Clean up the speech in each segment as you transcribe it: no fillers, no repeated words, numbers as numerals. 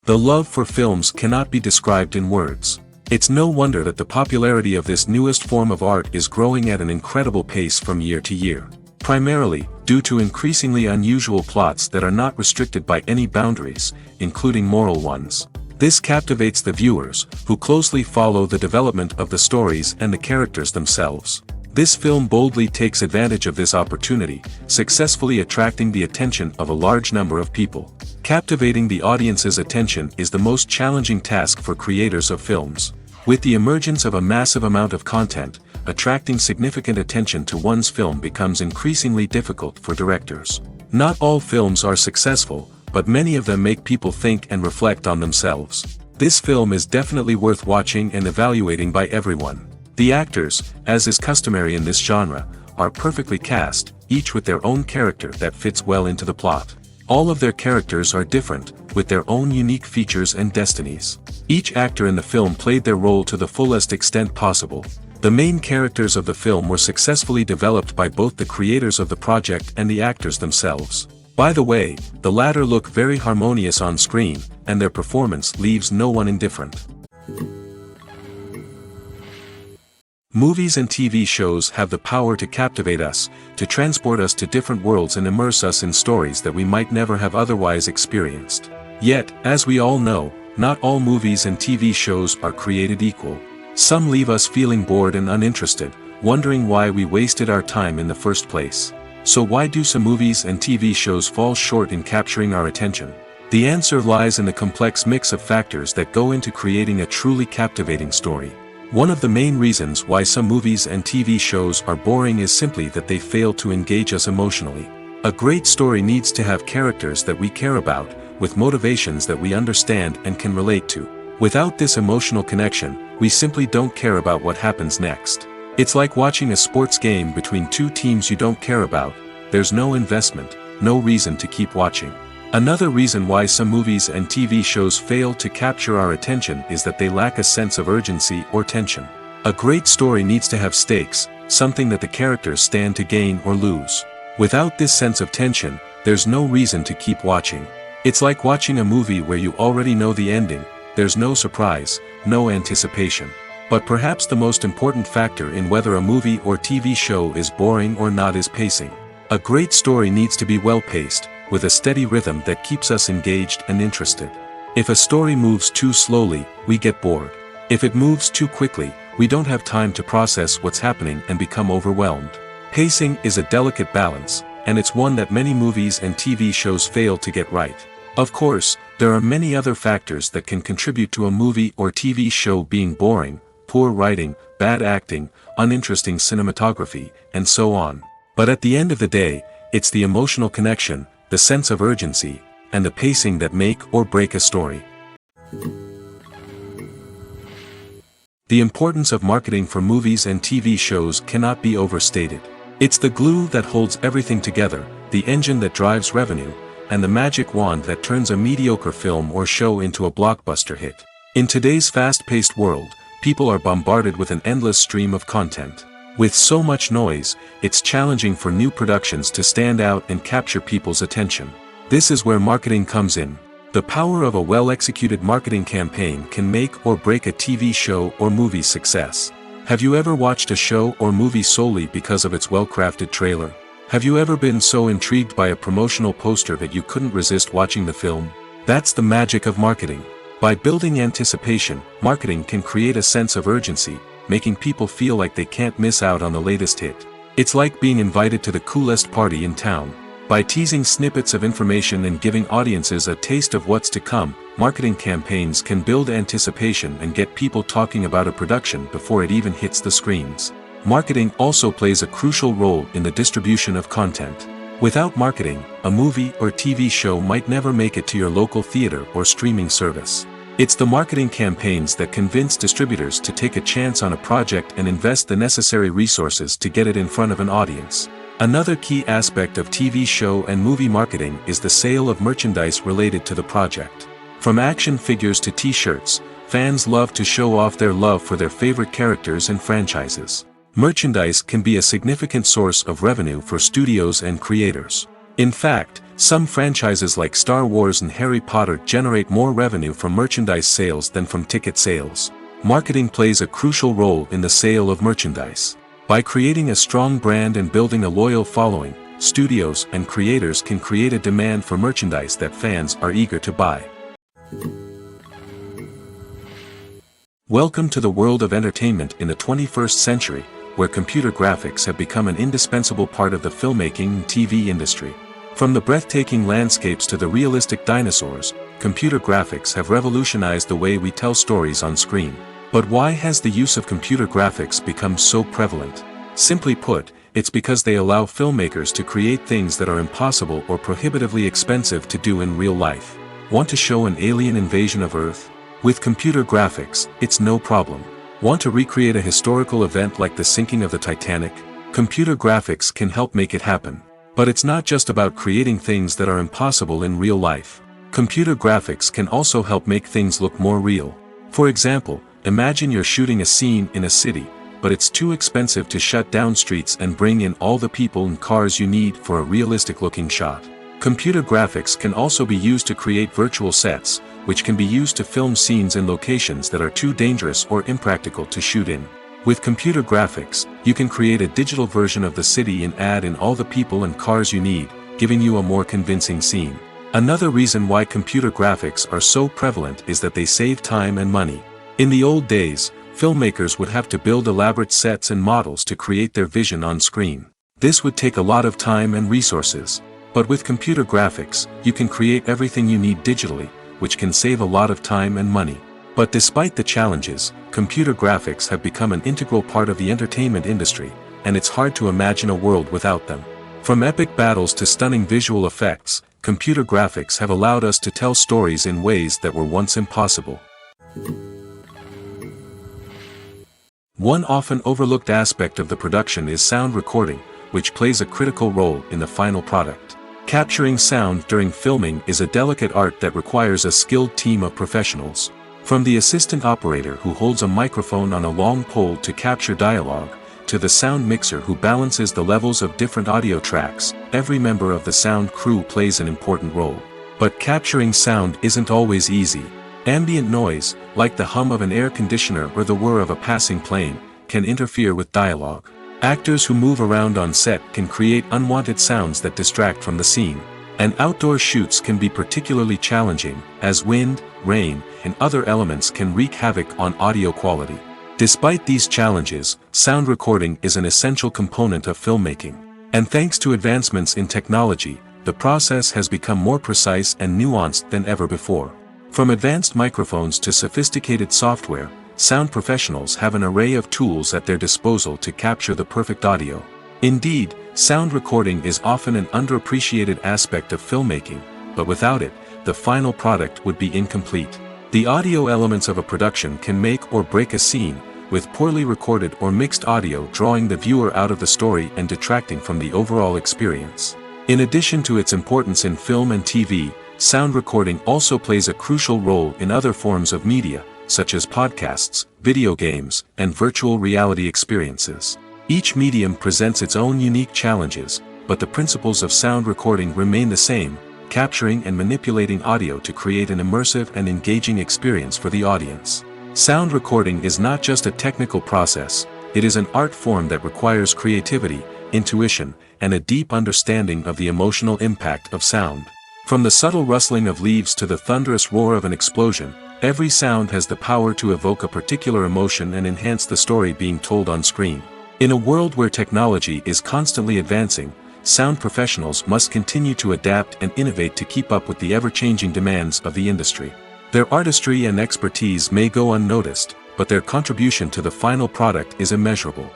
The love for films cannot be described in words. It's no wonder that the popularity of this newest form of art is growing at an incredible pace from year to year. Primarily, due to increasingly unusual plots that are not restricted by any boundaries, including moral ones. This captivates the viewers, who closely follow the development of the stories and the characters themselves. This film boldly takes advantage of this opportunity, successfully attracting the attention of a large number of people. Captivating the audience's attention is the most challenging task for creators of films. With the emergence of a massive amount of content, attracting significant attention to one's film becomes increasingly difficult for directors. Not all films are successful, but many of them make people think and reflect on themselves. This film is definitely worth watching and evaluating by everyone. The actors, as is customary in this genre, are perfectly cast, each with their own character that fits well into the plot. All of their characters are different, with their own unique features and destinies. Each actor in the film played their role to the fullest extent possible. The main characters of the film were successfully developed by both the creators of the project and the actors themselves. By the way, the latter look very harmonious on screen, and their performance leaves no one indifferent. Movies and TV shows have the power to captivate us, to transport us to different worlds and immerse us in stories that we might never have otherwise experienced. Yet, as we all know, not all movies and TV shows are created equal. Some leave us feeling bored and uninterested, wondering why we wasted our time in the first place. So why do some movies and TV shows fall short in capturing our attention? The answer lies in the complex mix of factors that go into creating a truly captivating story. One of the main reasons why some movies and TV shows are boring is simply that they fail to engage us emotionally. A great story needs to have characters that we care about, with motivations that we understand and can relate to. Without this emotional connection, we simply don't care about what happens next. It's like watching a sports game between two teams you don't care about. There's no investment, no reason to keep watching. Another reason why some movies and TV shows fail to capture our attention is that they lack a sense of urgency or tension. A great story needs to have stakes, something that the characters stand to gain or lose. Without this sense of tension, there's no reason to keep watching. It's like watching a movie where you already know the ending. There's no surprise, no anticipation. But perhaps the most important factor in whether a movie or TV show is boring or not is pacing. A great story needs to be well-paced, with a steady rhythm that keeps us engaged and interested. If a story moves too slowly, we get bored. If it moves too quickly, we don't have time to process what's happening and become overwhelmed. Pacing is a delicate balance, and it's one that many movies and TV shows fail to get right. Of course, there are many other factors that can contribute to a movie or TV show being boring: poor writing, bad acting, uninteresting cinematography, and so on. But at the end of the day, it's the emotional connection, the sense of urgency, and the pacing that make or break a story. The importance of marketing for movies and TV shows cannot be overstated. It's the glue that holds everything together, the engine that drives revenue, and the magic wand that turns a mediocre film or show into a blockbuster hit. In today's fast-paced world, people are bombarded with an endless stream of content. With so much noise, it's challenging for new productions to stand out and capture people's attention. This is where marketing comes in. The power of a well-executed marketing campaign can make or break a TV show or movie's success. Have you ever watched a show or movie solely because of its well-crafted trailer? Have you ever been so intrigued by a promotional poster that you couldn't resist watching the film? That's the magic of marketing. By building anticipation, marketing can create a sense of urgency, making people feel like they can't miss out on the latest hit. It's like being invited to the coolest party in town. By teasing snippets of information and giving audiences a taste of what's to come, marketing campaigns can build anticipation and get people talking about a production before it even hits the screens. Marketing also plays a crucial role in the distribution of content. Without marketing, a movie or TV show might never make it to your local theater or streaming service. It's the marketing campaigns that convince distributors to take a chance on a project and invest the necessary resources to get it in front of an audience. Another key aspect of TV show and movie marketing is the sale of merchandise related to the project. From action figures to t-shirts, fans love to show off their love for their favorite characters and franchises. Merchandise can be a significant source of revenue for studios and creators. In fact, some franchises like Star Wars and Harry Potter generate more revenue from merchandise sales than from ticket sales. Marketing plays a crucial role in the sale of merchandise. By creating a strong brand and building a loyal following, studios and creators can create a demand for merchandise that fans are eager to buy. Welcome to the world of entertainment in the 21st century, where computer graphics have become an indispensable part of the filmmaking and TV industry. From the breathtaking landscapes to the realistic dinosaurs, computer graphics have revolutionized the way we tell stories on screen. But why has the use of computer graphics become so prevalent? Simply put, it's because they allow filmmakers to create things that are impossible or prohibitively expensive to do in real life. Want to show an alien invasion of Earth? With computer graphics, it's no problem. Want to recreate a historical event like the sinking of the Titanic? Computer graphics can help make it happen. But it's not just about creating things that are impossible in real life. Computer graphics can also help make things look more real. For example, imagine you're shooting a scene in a city, but it's too expensive to shut down streets and bring in all the people and cars you need for a realistic-looking shot. Computer graphics can also be used to create virtual sets, which can be used to film scenes in locations that are too dangerous or impractical to shoot in. With computer graphics, you can create a digital version of the city and add in all the people and cars you need, giving you a more convincing scene. Another reason why computer graphics are so prevalent is that they save time and money. In the old days, filmmakers would have to build elaborate sets and models to create their vision on screen. This would take a lot of time and resources. But with computer graphics, you can create everything you need digitally, which can save a lot of time and money. But despite the challenges, computer graphics have become an integral part of the entertainment industry, and it's hard to imagine a world without them. From epic battles to stunning visual effects, computer graphics have allowed us to tell stories in ways that were once impossible. One often overlooked aspect of the production is sound recording, which plays a critical role in the final product. Capturing sound during filming is a delicate art that requires a skilled team of professionals. From the assistant operator who holds a microphone on a long pole to capture dialogue, to the sound mixer who balances the levels of different audio tracks, every member of the sound crew plays an important role. But capturing sound isn't always easy. Ambient noise, like the hum of an air conditioner or the whir of a passing plane, can interfere with dialogue. Actors who move around on set can create unwanted sounds that distract from the scene. And outdoor shoots can be particularly challenging, as wind, rain, and other elements can wreak havoc on audio quality. Despite these challenges, sound recording is an essential component of filmmaking. And thanks to advancements in technology, the process has become more precise and nuanced than ever before. From advanced microphones to sophisticated software, sound professionals have an array of tools at their disposal to capture the perfect audio. Indeed, sound recording is often an underappreciated aspect of filmmaking, but without it, the final product would be incomplete. The audio elements of a production can make or break a scene, with poorly recorded or mixed audio drawing the viewer out of the story and detracting from the overall experience. In addition to its importance in film and TV, sound recording also plays a crucial role in other forms of media, such as podcasts, video games, and virtual reality experiences. Each medium presents its own unique challenges, but the principles of sound recording remain the same, capturing and manipulating audio to create an immersive and engaging experience for the audience. Sound recording is not just a technical process, it is an art form that requires creativity, intuition, and a deep understanding of the emotional impact of sound. From the subtle rustling of leaves to the thunderous roar of an explosion, every sound has the power to evoke a particular emotion and enhance the story being told on screen. In a world where technology is constantly advancing, sound professionals must continue to adapt and innovate to keep up with the ever-changing demands of the industry. Their artistry and expertise may go unnoticed, but their contribution to the final product is immeasurable.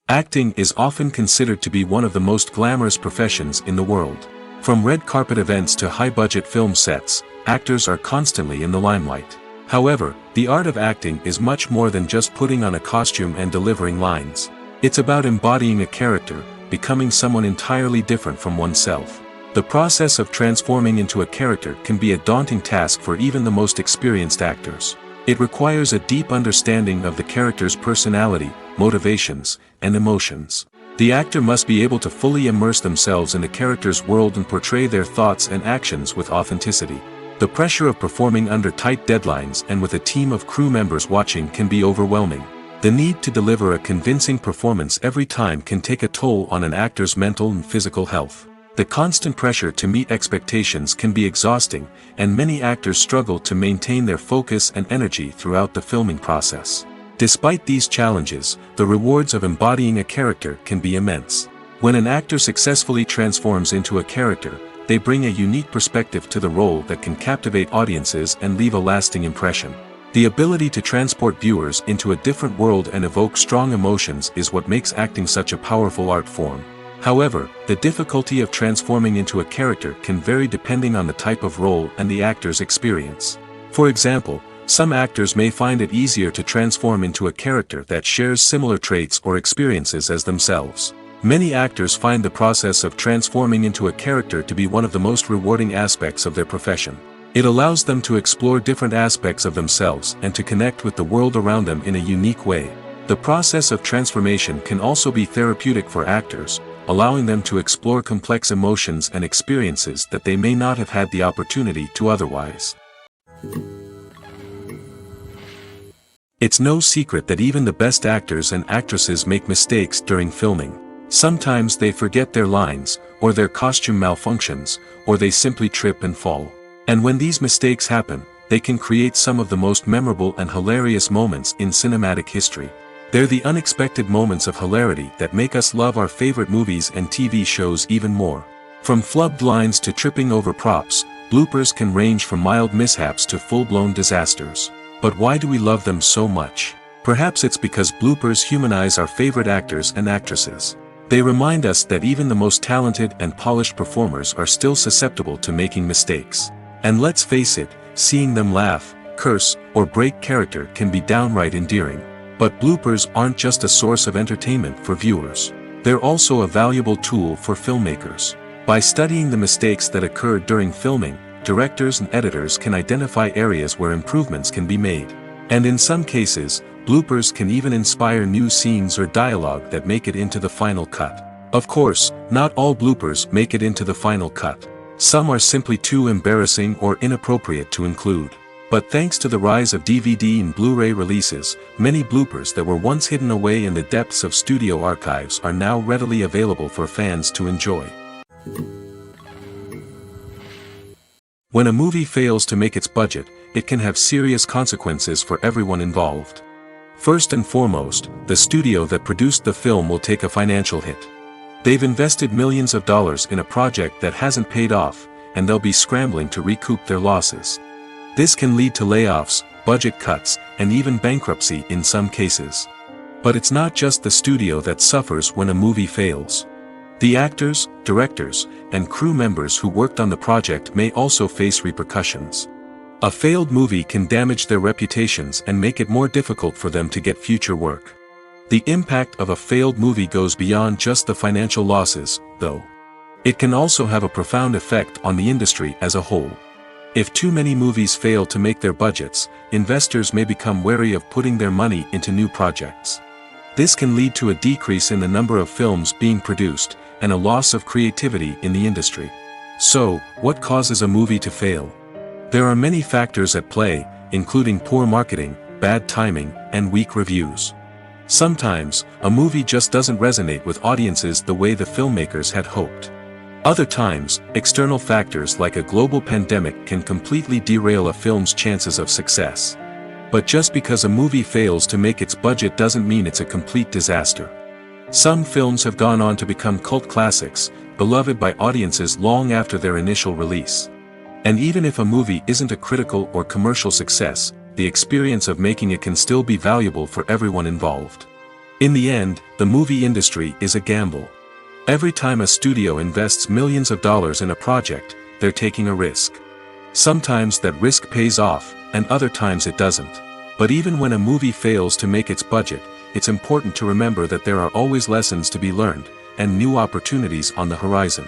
Acting is often considered to be one of the most glamorous professions in the world. From red carpet events to high-budget film sets, actors are constantly in the limelight. However, the art of acting is much more than just putting on a costume and delivering lines. It's about embodying a character, becoming someone entirely different from oneself. The process of transforming into a character can be a daunting task for even the most experienced actors. It requires a deep understanding of the character's personality, motivations, and emotions. The actor must be able to fully immerse themselves in the character's world and portray their thoughts and actions with authenticity. The pressure of performing under tight deadlines and with a team of crew members watching can be overwhelming. The need to deliver a convincing performance every time can take a toll on an actor's mental and physical health. The constant pressure to meet expectations can be exhausting, and many actors struggle to maintain their focus and energy throughout the filming process. Despite these challenges, the rewards of embodying a character can be immense. When an actor successfully transforms into a character, they bring a unique perspective to the role that can captivate audiences and leave a lasting impression. The ability to transport viewers into a different world and evoke strong emotions is what makes acting such a powerful art form. However, the difficulty of transforming into a character can vary depending on the type of role and the actor's experience. For example, some actors may find it easier to transform into a character that shares similar traits or experiences as themselves. Many actors find the process of transforming into a character to be one of the most rewarding aspects of their profession. It allows them to explore different aspects of themselves and to connect with the world around them in a unique way. The process of transformation can also be therapeutic for actors, allowing them to explore complex emotions and experiences that they may not have had the opportunity to otherwise. It's no secret that even the best actors and actresses make mistakes during filming. Sometimes they forget their lines, or their costume malfunctions, or they simply trip and fall. And when these mistakes happen, they can create some of the most memorable and hilarious moments in cinematic history. They're the unexpected moments of hilarity that make us love our favorite movies and TV shows even more. From flubbed lines to tripping over props, bloopers can range from mild mishaps to full-blown disasters. But why do we love them so much? Perhaps it's because bloopers humanize our favorite actors and actresses. They remind us that even the most talented and polished performers are still susceptible to making mistakes. And let's face it, seeing them laugh, curse, or break character can be downright endearing. But bloopers aren't just a source of entertainment for viewers. They're also a valuable tool for filmmakers. By studying the mistakes that occurred during filming, directors and editors can identify areas where improvements can be made. And in some cases, bloopers can even inspire new scenes or dialogue that make it into the final cut. Of course, not all bloopers make it into the final cut. Some are simply too embarrassing or inappropriate to include. But thanks to the rise of DVD and Blu-ray releases, many bloopers that were once hidden away in the depths of studio archives are now readily available for fans to enjoy. When a movie fails to make its budget, it can have serious consequences for everyone involved. First and foremost, the studio that produced the film will take a financial hit. They've invested millions of dollars in a project that hasn't paid off, and they'll be scrambling to recoup their losses. This can lead to layoffs, budget cuts, and even bankruptcy in some cases. But it's not just the studio that suffers when a movie fails. The actors, directors, and crew members who worked on the project may also face repercussions. A failed movie can damage their reputations and make it more difficult for them to get future work. The impact of a failed movie goes beyond just the financial losses, though. It can also have a profound effect on the industry as a whole. If too many movies fail to make their budgets, investors may become wary of putting their money into new projects. This can lead to a decrease in the number of films being produced, and a loss of creativity in the industry. So, what causes a movie to fail? There are many factors at play, including poor marketing, bad timing, and weak reviews. Sometimes, a movie just doesn't resonate with audiences the way the filmmakers had hoped. Other times, external factors like a global pandemic can completely derail a film's chances of success. But just because a movie fails to make its budget doesn't mean it's a complete disaster. Some films have gone on to become cult classics, beloved by audiences long after their initial release. And even if a movie isn't a critical or commercial success, the experience of making it can still be valuable for everyone involved. In the end, the movie industry is a gamble. Every time a studio invests millions of dollars in a project, they're taking a risk. Sometimes that risk pays off, and other times it doesn't. But even when a movie fails to make its budget, it's important to remember that there are always lessons to be learned, and new opportunities on the horizon.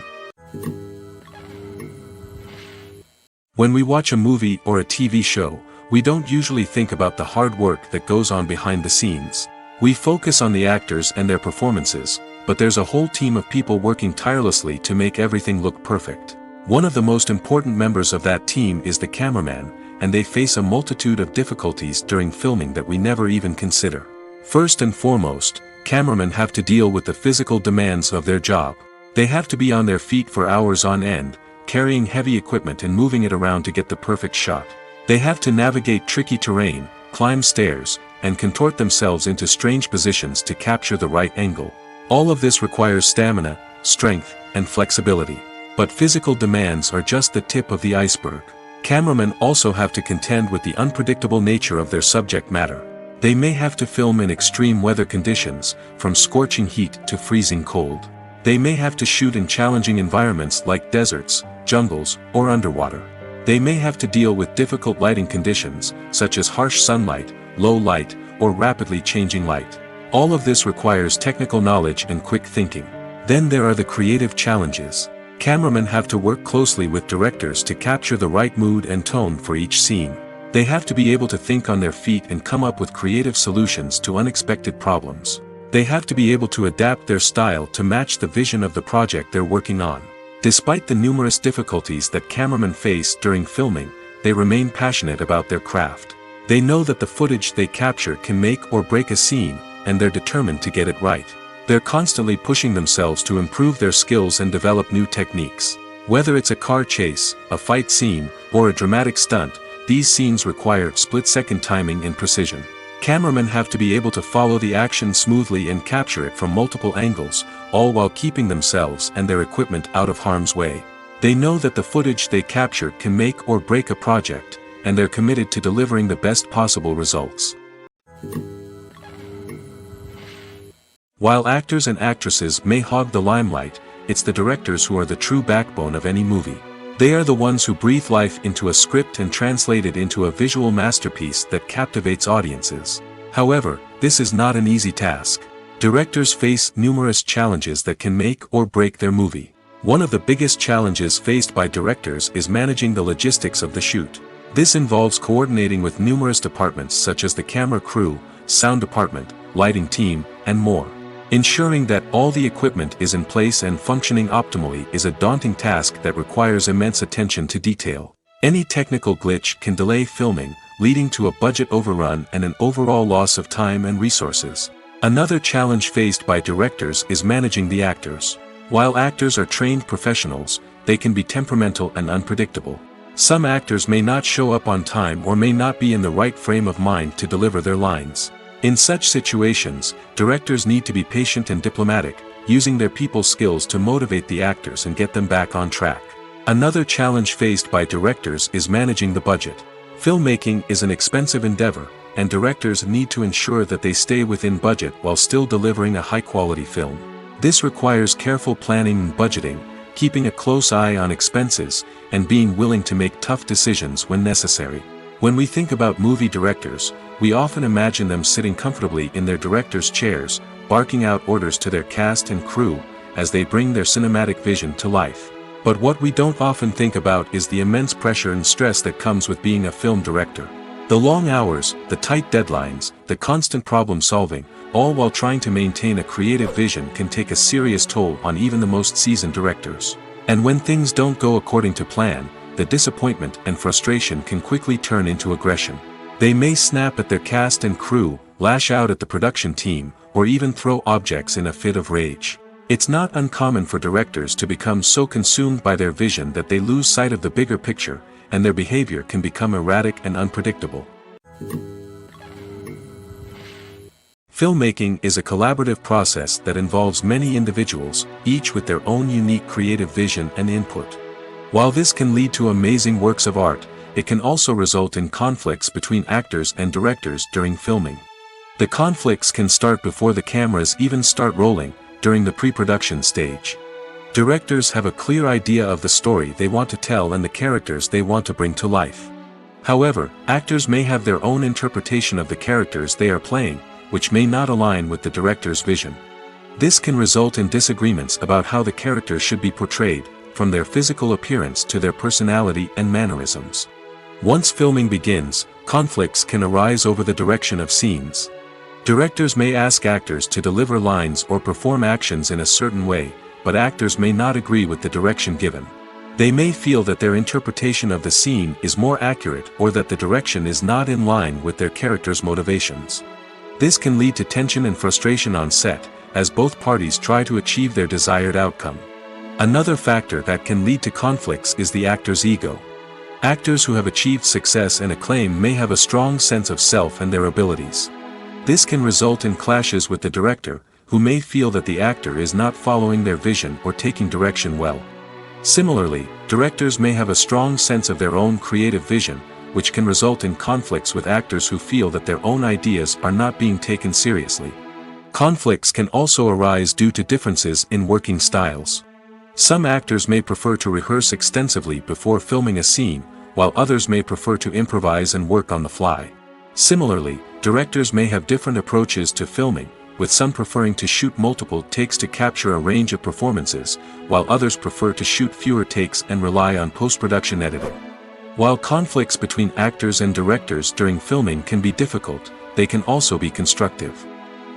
When we watch a movie or a TV show, we don't usually think about the hard work that goes on behind the scenes. We focus on the actors and their performances, but there's a whole team of people working tirelessly to make everything look perfect. One of the most important members of that team is the cameraman, and they face a multitude of difficulties during filming that we never even consider. First and foremost, cameramen have to deal with the physical demands of their job. They have to be on their feet for hours on end, carrying heavy equipment and moving it around to get the perfect shot. They have to navigate tricky terrain, climb stairs, and contort themselves into strange positions to capture the right angle. All of this requires stamina, strength, and flexibility. But physical demands are just the tip of the iceberg. Cameramen also have to contend with the unpredictable nature of their subject matter. They may have to film in extreme weather conditions, from scorching heat to freezing cold. They may have to shoot in challenging environments like deserts, jungles, or underwater. They may have to deal with difficult lighting conditions, such as harsh sunlight, low light, or rapidly changing light. All of this requires technical knowledge and quick thinking. Then there are the creative challenges. Cameramen have to work closely with directors to capture the right mood and tone for each scene. They have to be able to think on their feet and come up with creative solutions to unexpected problems. They have to be able to adapt their style to match the vision of the project they're working on. Despite the numerous difficulties that cameramen face during filming, they remain passionate about their craft. They know that the footage they capture can make or break a scene, and they're determined to get it right. They're constantly pushing themselves to improve their skills and develop new techniques. Whether it's a car chase, a fight scene, or a dramatic stunt, these scenes require split-second timing and precision. Cameramen have to be able to follow the action smoothly and capture it from multiple angles, all while keeping themselves and their equipment out of harm's way. They know that the footage they capture can make or break a project, and they're committed to delivering the best possible results. While actors and actresses may hog the limelight, it's the directors who are the true backbone of any movie. They are the ones who breathe life into a script and translate it into a visual masterpiece that captivates audiences. However, this is not an easy task. Directors face numerous challenges that can make or break their movie. One of the biggest challenges faced by directors is managing the logistics of the shoot. This involves coordinating with numerous departments such as the camera crew, sound department, lighting team, and more. Ensuring that all the equipment is in place and functioning optimally is a daunting task that requires immense attention to detail. Any technical glitch can delay filming, leading to a budget overrun and an overall loss of time and resources. Another challenge faced by directors is managing the actors. While actors are trained professionals, they can be temperamental and unpredictable. Some actors may not show up on time or may not be in the right frame of mind to deliver their lines. In such situations, directors need to be patient and diplomatic, using their people skills to motivate the actors and get them back on track. Another challenge faced by directors is managing the budget. Filmmaking is an expensive endeavor, and directors need to ensure that they stay within budget while still delivering a high-quality film. This requires careful planning and budgeting, keeping a close eye on expenses, and being willing to make tough decisions when necessary. When we think about movie directors, we often imagine them sitting comfortably in their director's chairs, barking out orders to their cast and crew, as they bring their cinematic vision to life. But what we don't often think about is the immense pressure and stress that comes with being a film director. The long hours, the tight deadlines, the constant problem solving, all while trying to maintain a creative vision can take a serious toll on even the most seasoned directors. And when things don't go according to plan, the disappointment and frustration can quickly turn into aggression. They may snap at their cast and crew, lash out at the production team, or even throw objects in a fit of rage. It's not uncommon for directors to become so consumed by their vision that they lose sight of the bigger picture, and their behavior can become erratic and unpredictable. Filmmaking is a collaborative process that involves many individuals, each with their own unique creative vision and input. While this can lead to amazing works of art, it can also result in conflicts between actors and directors during filming. The conflicts can start before the cameras even start rolling, during the pre-production stage. Directors have a clear idea of the story they want to tell and the characters they want to bring to life. However, actors may have their own interpretation of the characters they are playing, which may not align with the director's vision. This can result in disagreements about how the characters should be portrayed, from their physical appearance to their personality and mannerisms. Once filming begins, conflicts can arise over the direction of scenes. Directors may ask actors to deliver lines or perform actions in a certain way, but actors may not agree with the direction given. They may feel that their interpretation of the scene is more accurate or that the direction is not in line with their character's motivations. This can lead to tension and frustration on set, as both parties try to achieve their desired outcome. Another factor that can lead to conflicts is the actor's ego. Actors who have achieved success and acclaim may have a strong sense of self and their abilities. This can result in clashes with the director, who may feel that the actor is not following their vision or taking direction well. Similarly, directors may have a strong sense of their own creative vision, which can result in conflicts with actors who feel that their own ideas are not being taken seriously. Conflicts can also arise due to differences in working styles. Some actors may prefer to rehearse extensively before filming a scene, while others may prefer to improvise and work on the fly. Similarly, directors may have different approaches to filming, with some preferring to shoot multiple takes to capture a range of performances, while others prefer to shoot fewer takes and rely on post-production editing. While conflicts between actors and directors during filming can be difficult, they can also be constructive.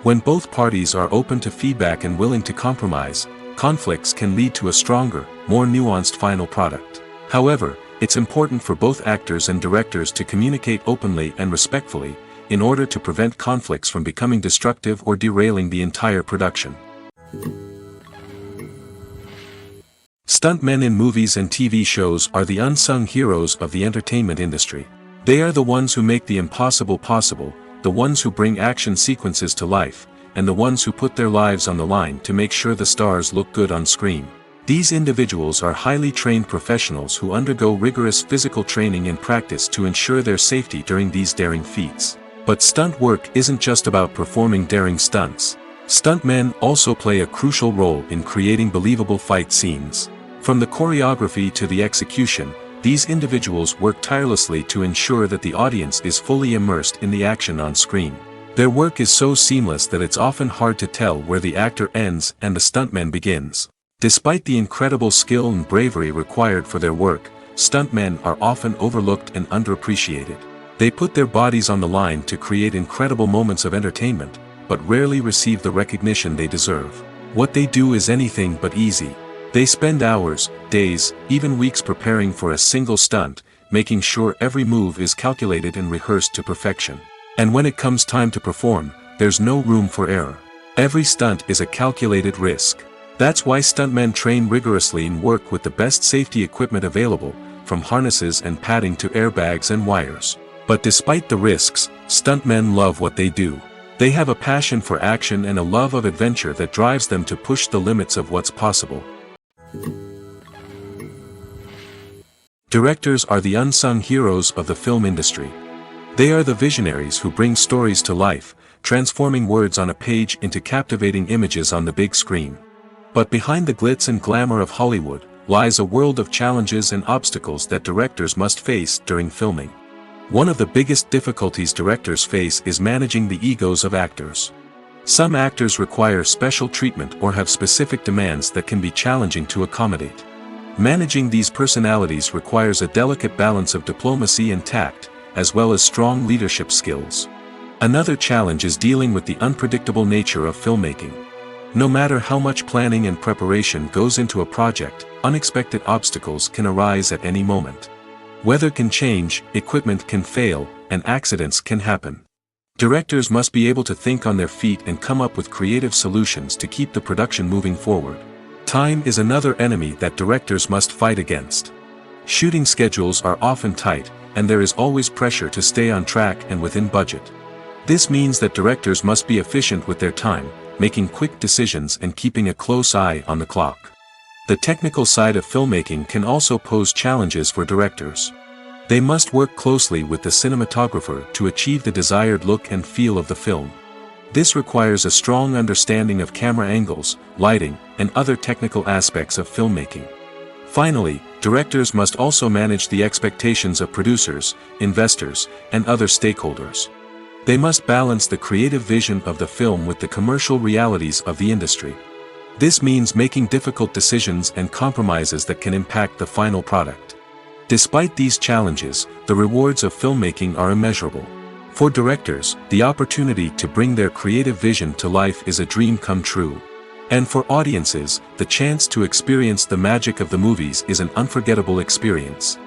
When both parties are open to feedback and willing to compromise, conflicts can lead to a stronger, more nuanced final product. However, it's important for both actors and directors to communicate openly and respectfully, in order to prevent conflicts from becoming destructive or derailing the entire production. Stuntmen in movies and TV shows are the unsung heroes of the entertainment industry. They are the ones who make the impossible possible, the ones who bring action sequences to life, and the ones who put their lives on the line to make sure the stars look good on screen. These individuals are highly trained professionals who undergo rigorous physical training and practice to ensure their safety during these daring feats. But stunt work isn't just about performing daring stunts. Stuntmen also play a crucial role in creating believable fight scenes. From the choreography to the execution, these individuals work tirelessly to ensure that the audience is fully immersed in the action on screen. Their work is so seamless that it's often hard to tell where the actor ends and the stuntman begins. Despite the incredible skill and bravery required for their work, stuntmen are often overlooked and underappreciated. They put their bodies on the line to create incredible moments of entertainment, but rarely receive the recognition they deserve. What they do is anything but easy. They spend hours, days, even weeks preparing for a single stunt, making sure every move is calculated and rehearsed to perfection. And when it comes time to perform, there's no room for error. Every stunt is a calculated risk. That's why stuntmen train rigorously and work with the best safety equipment available, from harnesses and padding to airbags and wires. But despite the risks, stuntmen love what they do. They have a passion for action and a love of adventure that drives them to push the limits of what's possible. Directors are the unsung heroes of the film industry. They are the visionaries who bring stories to life, transforming words on a page into captivating images on the big screen. But behind the glitz and glamour of Hollywood, lies a world of challenges and obstacles that directors must face during filming. One of the biggest difficulties directors face is managing the egos of actors. Some actors require special treatment or have specific demands that can be challenging to accommodate. Managing these personalities requires a delicate balance of diplomacy and tact, as well as strong leadership skills. Another challenge is dealing with the unpredictable nature of filmmaking. No matter how much planning and preparation goes into a project, unexpected obstacles can arise at any moment. Weather can change, equipment can fail, and accidents can happen. Directors must be able to think on their feet and come up with creative solutions to keep the production moving forward. Time is another enemy that directors must fight against. Shooting schedules are often tight, and there is always pressure to stay on track and within budget. This means that directors must be efficient with their time, making quick decisions and keeping a close eye on the clock. The technical side of filmmaking can also pose challenges for directors. They must work closely with the cinematographer to achieve the desired look and feel of the film. This requires a strong understanding of camera angles, lighting, and other technical aspects of filmmaking. Finally, directors must also manage the expectations of producers, investors, and other stakeholders. They must balance the creative vision of the film with the commercial realities of the industry. This means making difficult decisions and compromises that can impact the final product. Despite these challenges, the rewards of filmmaking are immeasurable. For directors, the opportunity to bring their creative vision to life is a dream come true. And for audiences, the chance to experience the magic of the movies is an unforgettable experience.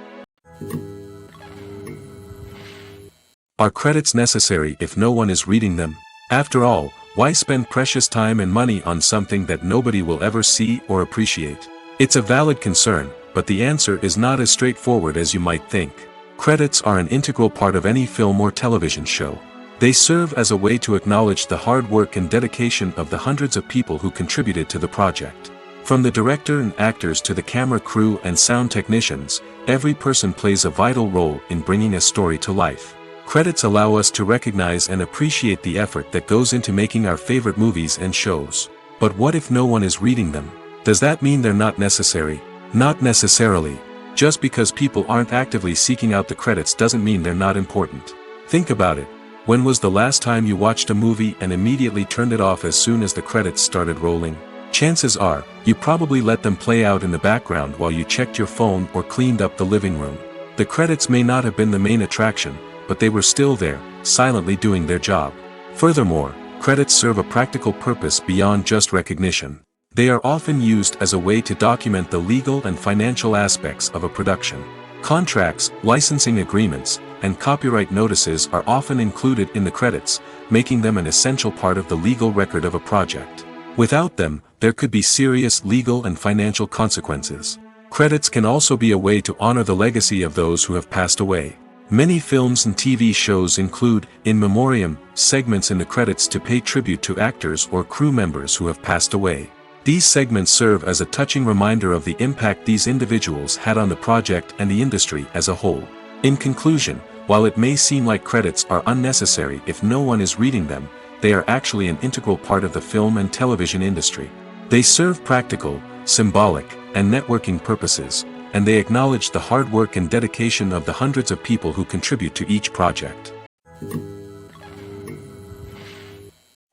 Are credits necessary if no one is reading them? After all, why spend precious time and money on something that nobody will ever see or appreciate? It's a valid concern, but the answer is not as straightforward as you might think. Credits are an integral part of any film or television show. They serve as a way to acknowledge the hard work and dedication of the hundreds of people who contributed to the project. From the director and actors to the camera crew and sound technicians, every person plays a vital role in bringing a story to life. Credits allow us to recognize and appreciate the effort that goes into making our favorite movies and shows. But what if no one is reading them? Does that mean they're not necessary? Not necessarily. Just because people aren't actively seeking out the credits doesn't mean they're not important. Think about it. When was the last time you watched a movie and immediately turned it off as soon as the credits started rolling? Chances are, you probably let them play out in the background while you checked your phone or cleaned up the living room. The credits may not have been the main attraction, but they were still there, silently doing their job. Furthermore, credits serve a practical purpose beyond just recognition. They are often used as a way to document the legal and financial aspects of a production. Contracts, licensing agreements, and copyright notices are often included in the credits, making them an essential part of the legal record of a project. Without them, there could be serious legal and financial consequences. Credits can also be a way to honor the legacy of those who have passed away. Many films and TV shows include, in memoriam, segments in the credits to pay tribute to actors or crew members who have passed away. These segments serve as a touching reminder of the impact these individuals had on the project and the industry as a whole. In conclusion, while it may seem like credits are unnecessary if no one is reading them, they are actually an integral part of the film and television industry. They serve practical, symbolic, and networking purposes, and they acknowledge the hard work and dedication of the hundreds of people who contribute to each project.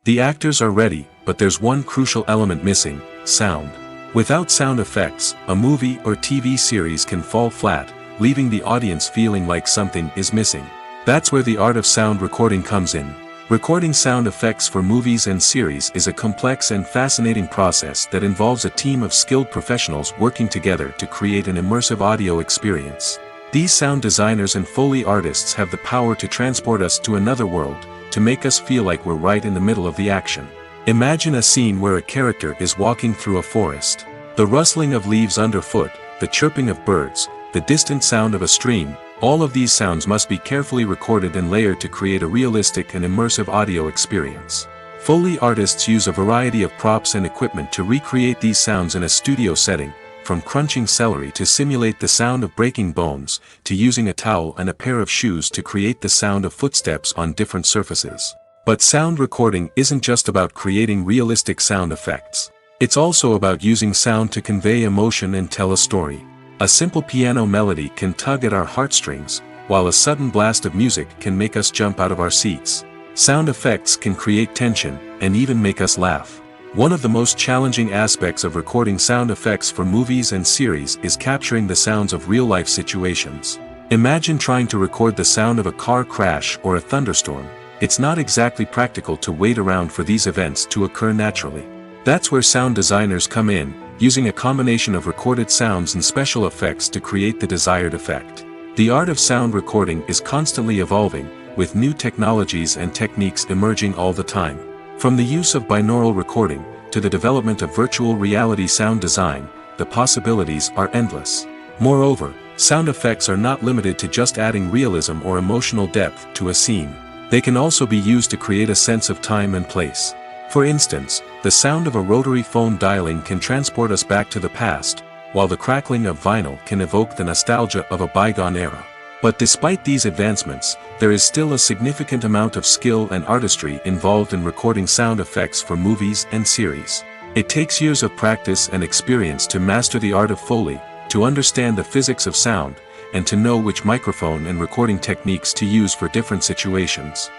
The actors are ready, but there's one crucial element missing: sound. Without sound effects, a movie or TV series can fall flat, leaving the audience feeling like something is missing. That's where the art of sound recording comes in. Recording sound effects for movies and series is a complex and fascinating process that involves a team of skilled professionals working together to create an immersive audio experience. These sound designers and Foley artists have the power to transport us to another world, to make us feel like we're right in the middle of the action. Imagine a scene where a character is walking through a forest. The rustling of leaves underfoot, the chirping of birds, the distant sound of a stream, all of these sounds must be carefully recorded and layered to create a realistic and immersive audio experience. Foley artists use a variety of props and equipment to recreate these sounds in a studio setting, from crunching celery to simulate the sound of breaking bones, to using a towel and a pair of shoes to create the sound of footsteps on different surfaces. But sound recording isn't just about creating realistic sound effects. It's also about using sound to convey emotion and tell a story. A simple piano melody can tug at our heartstrings, while a sudden blast of music can make us jump out of our seats. Sound effects can create tension, and even make us laugh. One of the most challenging aspects of recording sound effects for movies and series is capturing the sounds of real-life situations. Imagine trying to record the sound of a car crash or a thunderstorm. It's not exactly practical to wait around for these events to occur naturally. That's where sound designers come in, using a combination of recorded sounds and special effects to create the desired effect. The art of sound recording is constantly evolving, with new technologies and techniques emerging all the time. From the use of binaural recording, to the development of virtual reality sound design, the possibilities are endless. Moreover, sound effects are not limited to just adding realism or emotional depth to a scene. They can also be used to create a sense of time and place. For instance, the sound of a rotary phone dialing can transport us back to the past, while the crackling of vinyl can evoke the nostalgia of a bygone era. But despite these advancements, there is still a significant amount of skill and artistry involved in recording sound effects for movies and series. It takes years of practice and experience to master the art of Foley, to understand the physics of sound, and to know which microphone and recording techniques to use for different situations.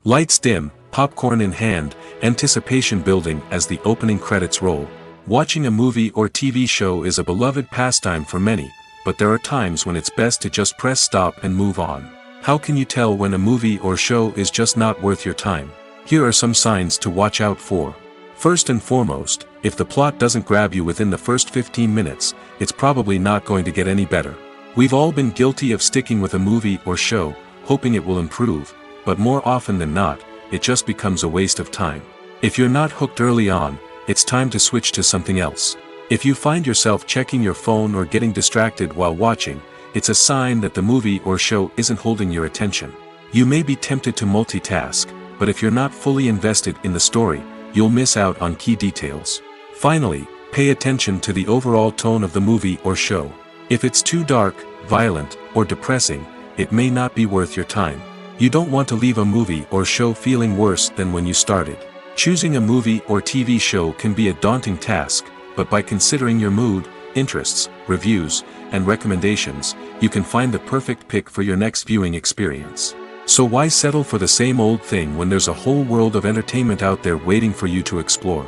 Lights dim, popcorn in hand, anticipation building as the opening credits roll. Watching a movie or TV show is a beloved pastime for many, but there are times when it's best to just press stop and move on. How can you tell when a movie or show is just not worth your time? Here are some signs to watch out for. First and foremost, if the plot doesn't grab you within the first 15 minutes, it's probably not going to get any better. We've all been guilty of sticking with a movie or show, hoping it will improve, but more often than not, it just becomes a waste of time. If you're not hooked early on, it's time to switch to something else. If you find yourself checking your phone or getting distracted while watching, it's a sign that the movie or show isn't holding your attention. You may be tempted to multitask, but if you're not fully invested in the story, you'll miss out on key details. Finally, pay attention to the overall tone of the movie or show. If it's too dark, violent, or depressing, it may not be worth your time. You don't want to leave a movie or show feeling worse than when you started. Choosing a movie or TV show can be a daunting task, but by considering your mood, interests, reviews, and recommendations, you can find the perfect pick for your next viewing experience. So why settle for the same old thing when there's a whole world of entertainment out there waiting for you to explore?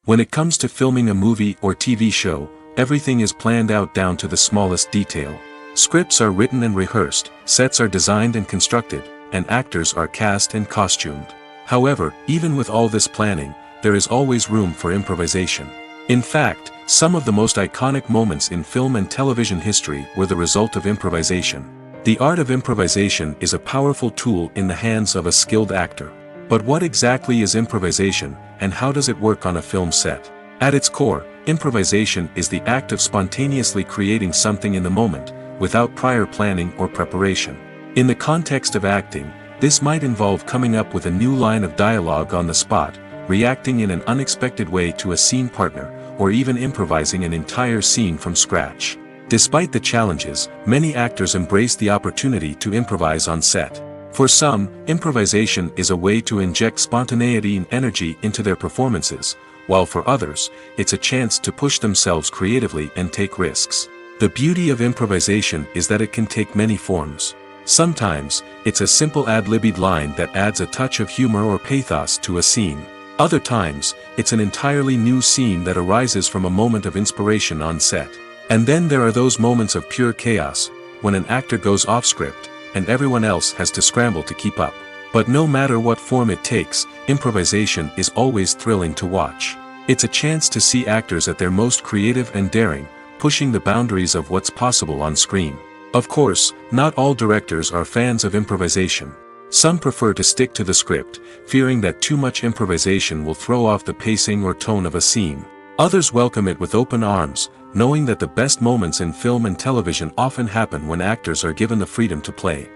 When it comes to filming a movie or TV show, everything is planned out down to the smallest detail. Scripts are written and rehearsed, sets are designed and constructed, and actors are cast and costumed. However, even with all this planning, there is always room for improvisation. In fact, some of the most iconic moments in film and television history were the result of improvisation. The art of improvisation is a powerful tool in the hands of a skilled actor. But what exactly is improvisation, and how does it work on a film set? At its core, improvisation is the act of spontaneously creating something in the moment, without prior planning or preparation. In the context of acting, this might involve coming up with a new line of dialogue on the spot, reacting in an unexpected way to a scene partner, or even improvising an entire scene from scratch. Despite the challenges, many actors embrace the opportunity to improvise on set. For some, improvisation is a way to inject spontaneity and energy into their performances, while for others, it's a chance to push themselves creatively and take risks. The beauty of improvisation is that it can take many forms. Sometimes, it's a simple ad-libbed line that adds a touch of humor or pathos to a scene. Other times, it's an entirely new scene that arises from a moment of inspiration on set. And then there are those moments of pure chaos, when an actor goes off script, and everyone else has to scramble to keep up. But no matter what form it takes, improvisation is always thrilling to watch. It's a chance to see actors at their most creative and daring, pushing the boundaries of what's possible on screen. Of course, not all directors are fans of improvisation. Some prefer to stick to the script, fearing that too much improvisation will throw off the pacing or tone of a scene. Others welcome it with open arms, knowing that the best moments in film and television often happen when actors are given the freedom to play.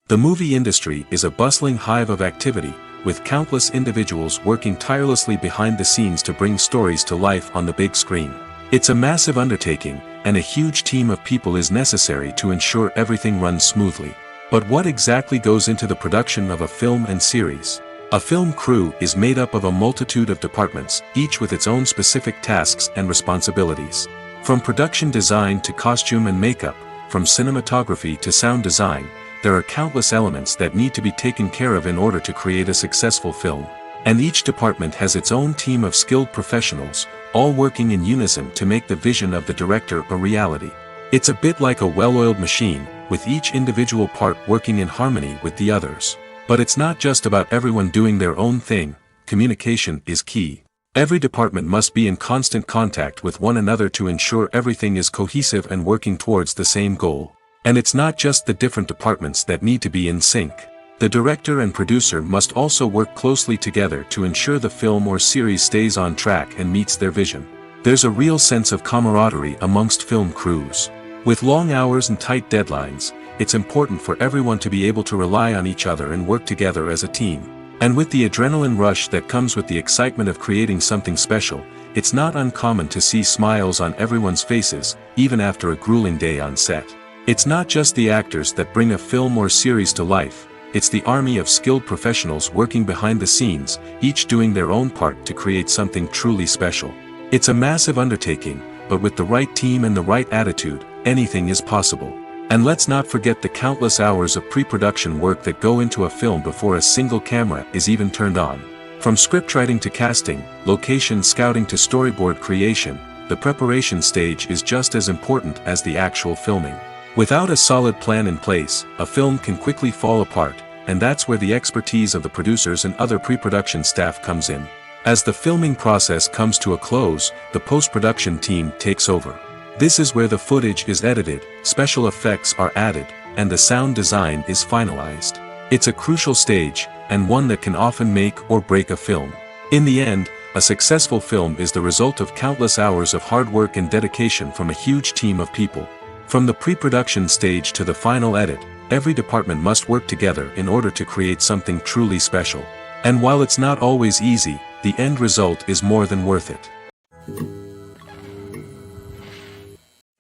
The movie industry is a bustling hive of activity, with countless individuals working tirelessly behind the scenes to bring stories to life on the big screen. It's a massive undertaking, and a huge team of people is necessary to ensure everything runs smoothly. But what exactly goes into the production of a film and series? A film crew is made up of a multitude of departments, each with its own specific tasks and responsibilities. From production design to costume and makeup, from cinematography to sound design, there are countless elements that need to be taken care of in order to create a successful film. And each department has its own team of skilled professionals, all working in unison to make the vision of the director a reality. It's a bit like a well-oiled machine, with each individual part working in harmony with the others. But it's not just about everyone doing their own thing. Communication is key. Every department must be in constant contact with one another to ensure everything is cohesive and working towards the same goal. And it's not just the different departments that need to be in sync. The director and producer must also work closely together to ensure the film or series stays on track and meets their vision. There's a real sense of camaraderie amongst film crews. With long hours and tight deadlines, it's important for everyone to be able to rely on each other and work together as a team. And with the adrenaline rush that comes with the excitement of creating something special, it's not uncommon to see smiles on everyone's faces, even after a grueling day on set. It's not just the actors that bring a film or series to life. It's the army of skilled professionals working behind the scenes, each doing their own part to create something truly special. It's a massive undertaking, but with the right team and the right attitude, anything is possible. And let's not forget the countless hours of pre-production work that go into a film before a single camera is even turned on. From scriptwriting to casting, location scouting to storyboard creation, the preparation stage is just as important as the actual filming. Without a solid plan in place, a film can quickly fall apart, and that's where the expertise of the producers and other pre-production staff comes in. As the filming process comes to a close, the post-production team takes over. This is where the footage is edited, special effects are added, and the sound design is finalized. It's a crucial stage, and one that can often make or break a film. In the end, a successful film is the result of countless hours of hard work and dedication from a huge team of people. From the pre-production stage to the final edit, every department must work together in order to create something truly special. And while it's not always easy, the end result is more than worth it.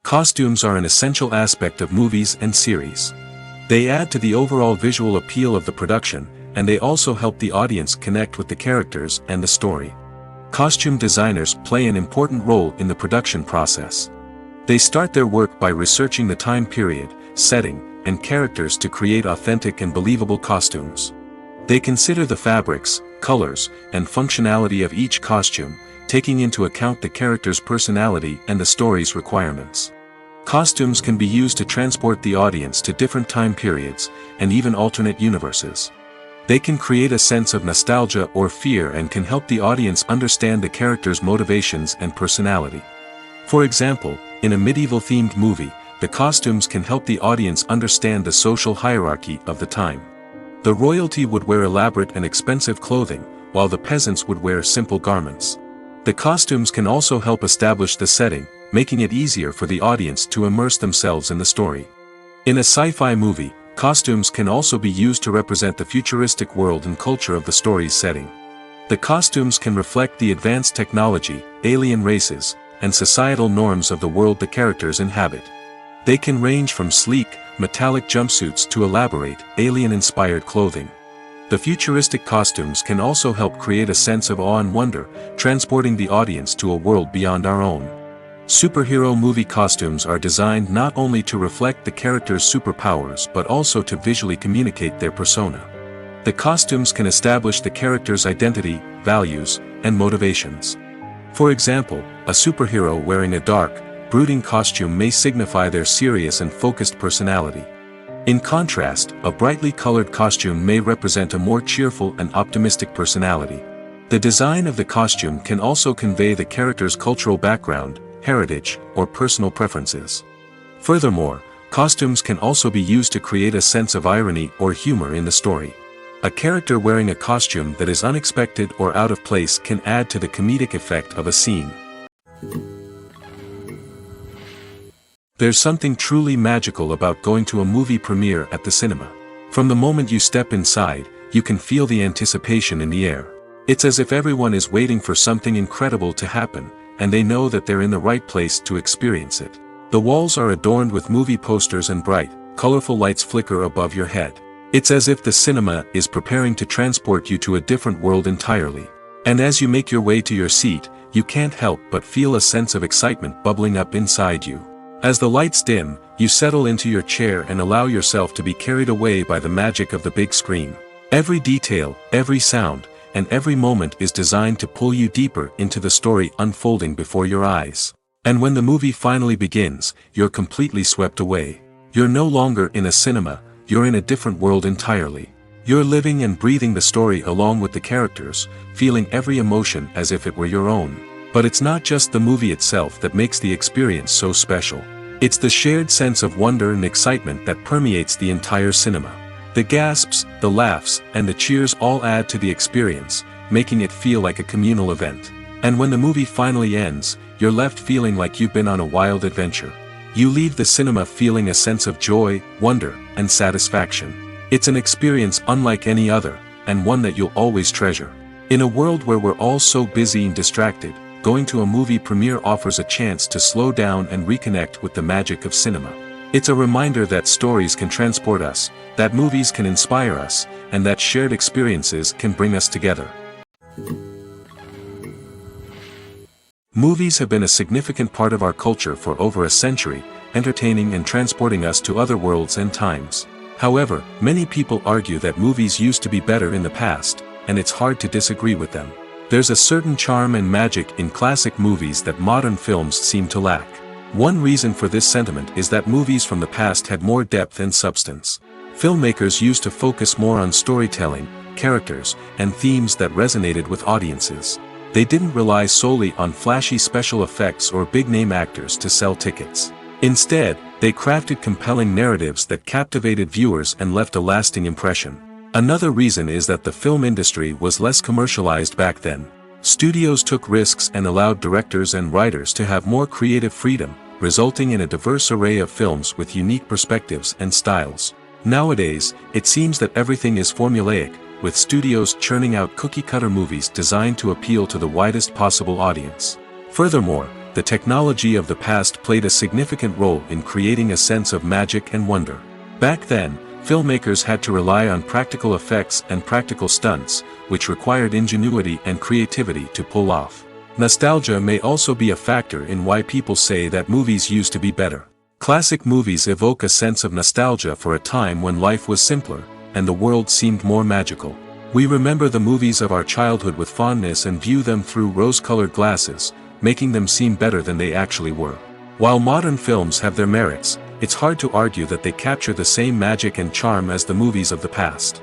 Costumes are an essential aspect of movies and series. They add to the overall visual appeal of the production, and they also help the audience connect with the characters and the story. Costume designers play an important role in the production process. They start their work by researching the time period, setting, and characters to create authentic and believable costumes. They consider the fabrics, colors, and functionality of each costume, taking into account the character's personality and the story's requirements. Costumes can be used to transport the audience to different time periods, and even alternate universes. They can create a sense of nostalgia or fear and can help the audience understand the character's motivations and personality. For example, in a medieval-themed movie, the costumes can help the audience understand the social hierarchy of the time. The royalty would wear elaborate and expensive clothing, while the peasants would wear simple garments. The costumes can also help establish the setting, making it easier for the audience to immerse themselves in the story. In a sci-fi movie, costumes can also be used to represent the futuristic world and culture of the story's setting. The costumes can reflect the advanced technology, alien races, and societal norms of the world the characters inhabit. They can range from sleek, metallic jumpsuits to elaborate, alien-inspired clothing. The futuristic costumes can also help create a sense of awe and wonder, transporting the audience to a world beyond our own. Superhero movie costumes are designed not only to reflect the character's superpowers but also to visually communicate their persona. The costumes can establish the character's identity, values, and motivations. For example, a superhero wearing a dark, brooding costume may signify their serious and focused personality. In contrast, a brightly colored costume may represent a more cheerful and optimistic personality. The design of the costume can also convey the character's cultural background, heritage, or personal preferences. Furthermore, costumes can also be used to create a sense of irony or humor in the story. A character wearing a costume that is unexpected or out of place can add to the comedic effect of a scene. There's something truly magical about going to a movie premiere at the cinema. From the moment you step inside, you can feel the anticipation in the air. It's as if everyone is waiting for something incredible to happen, and they know that they're in the right place to experience it. The walls are adorned with movie posters and bright, colorful lights flicker above your head. It's as if the cinema is preparing to transport you to a different world entirely. And as you make your way to your seat, you can't help but feel a sense of excitement bubbling up inside you. As the lights dim, you settle into your chair and allow yourself to be carried away by the magic of the big screen. Every detail, every sound, and every moment is designed to pull you deeper into the story unfolding before your eyes. And when the movie finally begins, you're completely swept away. You're no longer in a cinema, you're in a different world entirely. You're living and breathing the story along with the characters, feeling every emotion as if it were your own. But it's not just the movie itself that makes the experience so special. It's the shared sense of wonder and excitement that permeates the entire cinema. The gasps, the laughs, and the cheers all add to the experience, making it feel like a communal event. And when the movie finally ends, you're left feeling like you've been on a wild adventure. You leave the cinema feeling a sense of joy, wonder, and satisfaction. It's an experience unlike any other, and one that you'll always treasure. In a world where we're all so busy and distracted, going to a movie premiere offers a chance to slow down and reconnect with the magic of cinema. It's a reminder that stories can transport us, that movies can inspire us, and that shared experiences can bring us together. Movies have been a significant part of our culture for over a century, entertaining and transporting us to other worlds and times. However, many people argue that movies used to be better in the past, and it's hard to disagree with them. There's a certain charm and magic in classic movies that modern films seem to lack. One reason for this sentiment is that movies from the past had more depth and substance. Filmmakers used to focus more on storytelling, characters, and themes that resonated with audiences. They didn't rely solely on flashy special effects or big-name actors to sell tickets. Instead, they crafted compelling narratives that captivated viewers and left a lasting impression. Another reason is that the film industry was less commercialized back then. Studios took risks and allowed directors and writers to have more creative freedom, resulting in a diverse array of films with unique perspectives and styles. Nowadays, it seems that everything is formulaic, with studios churning out cookie-cutter movies designed to appeal to the widest possible audience. Furthermore, the technology of the past played a significant role in creating a sense of magic and wonder. Back then, filmmakers had to rely on practical effects and practical stunts, which required ingenuity and creativity to pull off. Nostalgia may also be a factor in why people say that movies used to be better. Classic movies evoke a sense of nostalgia for a time when life was simpler, and the world seemed more magical. We remember the movies of our childhood with fondness and view them through rose-colored glasses, making them seem better than they actually were. While modern films have their merits, it's hard to argue that they capture the same magic and charm as the movies of the past.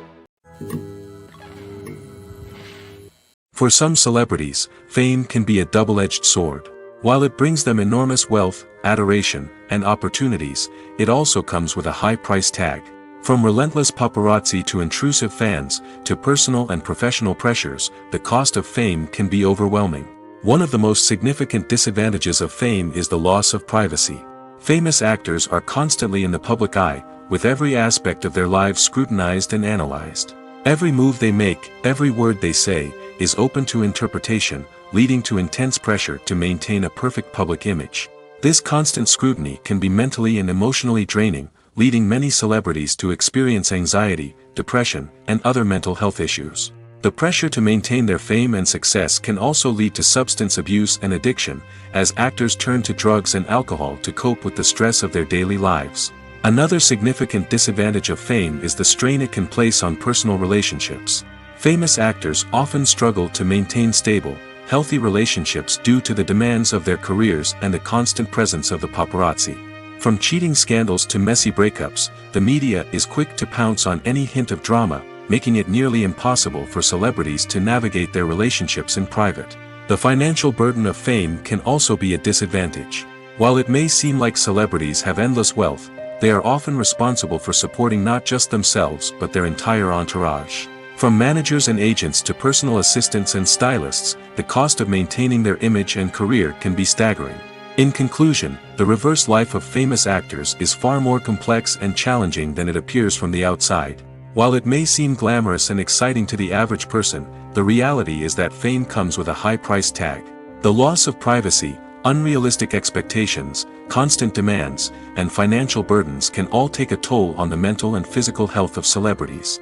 For some celebrities, fame can be a double-edged sword. While it brings them enormous wealth, adoration, and opportunities, it also comes with a high price tag. From relentless paparazzi to intrusive fans, to personal and professional pressures, the cost of fame can be overwhelming. One of the most significant disadvantages of fame is the loss of privacy. Famous actors are constantly in the public eye, with every aspect of their lives scrutinized and analyzed. Every move they make, every word they say, is open to interpretation, leading to intense pressure to maintain a perfect public image. This constant scrutiny can be mentally and emotionally draining, leading many celebrities to experience anxiety, depression, and other mental health issues. The pressure to maintain their fame and success can also lead to substance abuse and addiction, as actors turn to drugs and alcohol to cope with the stress of their daily lives. Another significant disadvantage of fame is the strain it can place on personal relationships. Famous actors often struggle to maintain stable, healthy relationships due to the demands of their careers and the constant presence of the paparazzi. From cheating scandals to messy breakups, the media is quick to pounce on any hint of drama, making it nearly impossible for celebrities to navigate their relationships in private. The financial burden of fame can also be a disadvantage. While it may seem like celebrities have endless wealth, they are often responsible for supporting not just themselves but their entire entourage. From managers and agents to personal assistants and stylists, the cost of maintaining their image and career can be staggering. In conclusion, the reverse life of famous actors is far more complex and challenging than it appears from the outside. While it may seem glamorous and exciting to the average person, the reality is that fame comes with a high price tag. The loss of privacy, unrealistic expectations, constant demands, and financial burdens can all take a toll on the mental and physical health of celebrities.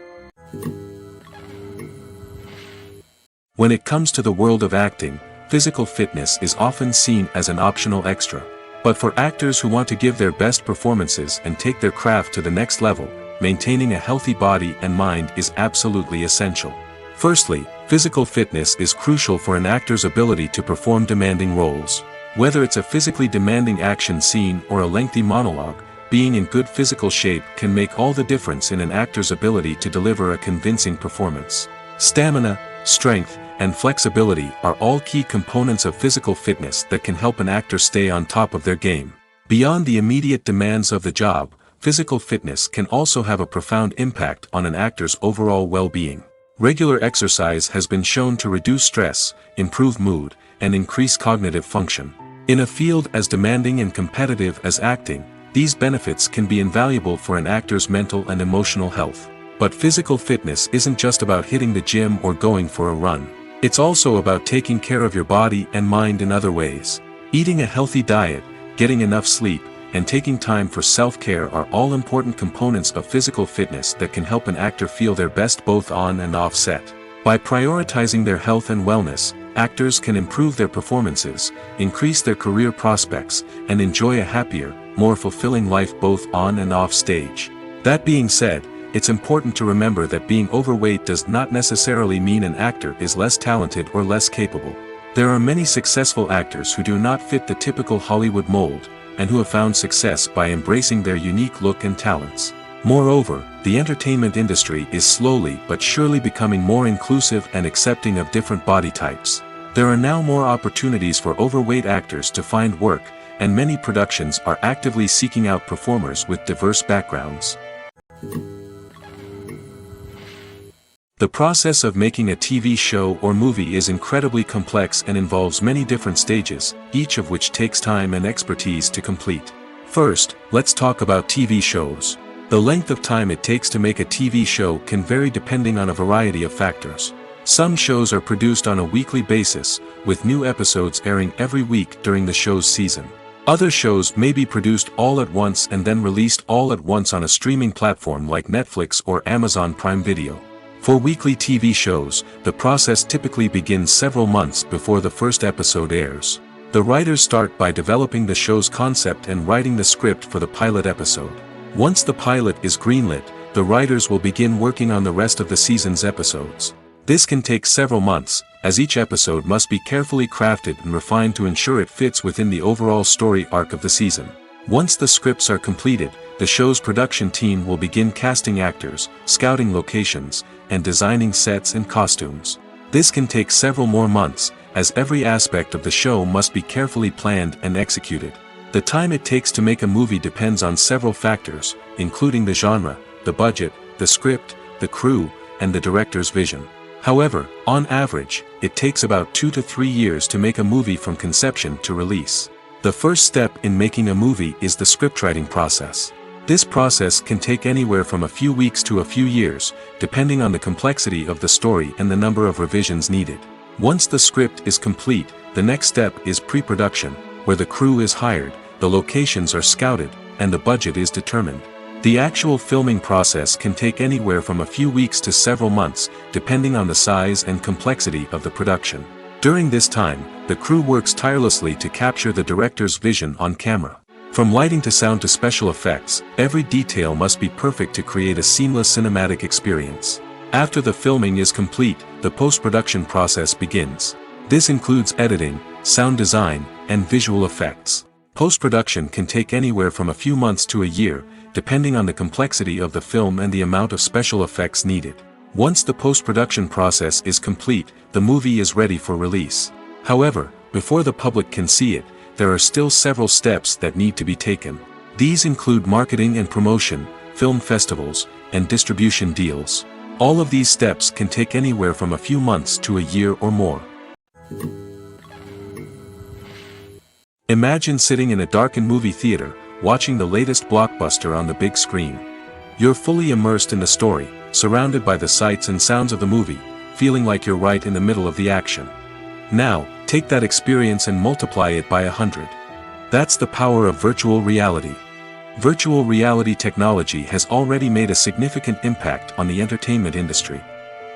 When it comes to the world of acting, physical fitness is often seen as an optional extra. But for actors who want to give their best performances and take their craft to the next level, maintaining a healthy body and mind is absolutely essential. Firstly, physical fitness is crucial for an actor's ability to perform demanding roles. Whether it's a physically demanding action scene or a lengthy monologue, being in good physical shape can make all the difference in an actor's ability to deliver a convincing performance. Stamina, strength, and flexibility are all key components of physical fitness that can help an actor stay on top of their game. Beyond the immediate demands of the job, physical fitness can also have a profound impact on an actor's overall well-being. Regular exercise has been shown to reduce stress, improve mood, and increase cognitive function. In a field as demanding and competitive as acting, these benefits can be invaluable for an actor's mental and emotional health. But physical fitness isn't just about hitting the gym or going for a run. It's also about taking care of your body and mind in other ways. Eating a healthy diet, getting enough sleep, and taking time for self-care are all important components of physical fitness that can help an actor feel their best both on and off set. By prioritizing their health and wellness, actors can improve their performances, increase their career prospects, and enjoy a happier, more fulfilling life both on and off stage. That being said, it's important to remember that being overweight does not necessarily mean an actor is less talented or less capable. There are many successful actors who do not fit the typical Hollywood mold, and who have found success by embracing their unique look and talents. Moreover, the entertainment industry is slowly but surely becoming more inclusive and accepting of different body types. There are now more opportunities for overweight actors to find work, and many productions are actively seeking out performers with diverse backgrounds. The process of making a TV show or movie is incredibly complex and involves many different stages, each of which takes time and expertise to complete. First, let's talk about TV shows. The length of time it takes to make a TV show can vary depending on a variety of factors. Some shows are produced on a weekly basis, with new episodes airing every week during the show's season. Other shows may be produced all at once and then released all at once on a streaming platform like Netflix or Amazon Prime Video. For weekly TV shows, the process typically begins several months before the first episode airs. The writers start by developing the show's concept and writing the script for the pilot episode. Once the pilot is greenlit, the writers will begin working on the rest of the season's episodes. This can take several months, as each episode must be carefully crafted and refined to ensure it fits within the overall story arc of the season. Once the scripts are completed, the show's production team will begin casting actors, scouting locations, and designing sets and costumes. This can take several more months, as every aspect of the show must be carefully planned and executed. The time it takes to make a movie depends on several factors, including the genre, the budget, the script, the crew, and the director's vision. However, on average, it takes about 2 to 3 years to make a movie from conception to release. The first step in making a movie is the scriptwriting process. This process can take anywhere from a few weeks to a few years, depending on the complexity of the story and the number of revisions needed. Once the script is complete, the next step is pre-production, where the crew is hired, the locations are scouted, and the budget is determined. The actual filming process can take anywhere from a few weeks to several months, depending on the size and complexity of the production. During this time, the crew works tirelessly to capture the director's vision on camera. From lighting to sound to special effects, every detail must be perfect to create a seamless cinematic experience. After the filming is complete, the post-production process begins. This includes editing, sound design, and visual effects. Post-production can take anywhere from a few months to a year, depending on the complexity of the film and the amount of special effects needed. Once the post-production process is complete, the movie is ready for release. However, before the public can see it, there are still several steps that need to be taken. These include marketing and promotion, film festivals, and distribution deals. All of these steps can take anywhere from a few months to a year or more. Imagine sitting in a darkened movie theater, watching the latest blockbuster on the big screen. You're fully immersed in the story, surrounded by the sights and sounds of the movie, feeling like you're right in the middle of the action. Now, take that experience and multiply it by 100. That's the power of virtual reality. Virtual reality technology has already made a significant impact on the entertainment industry.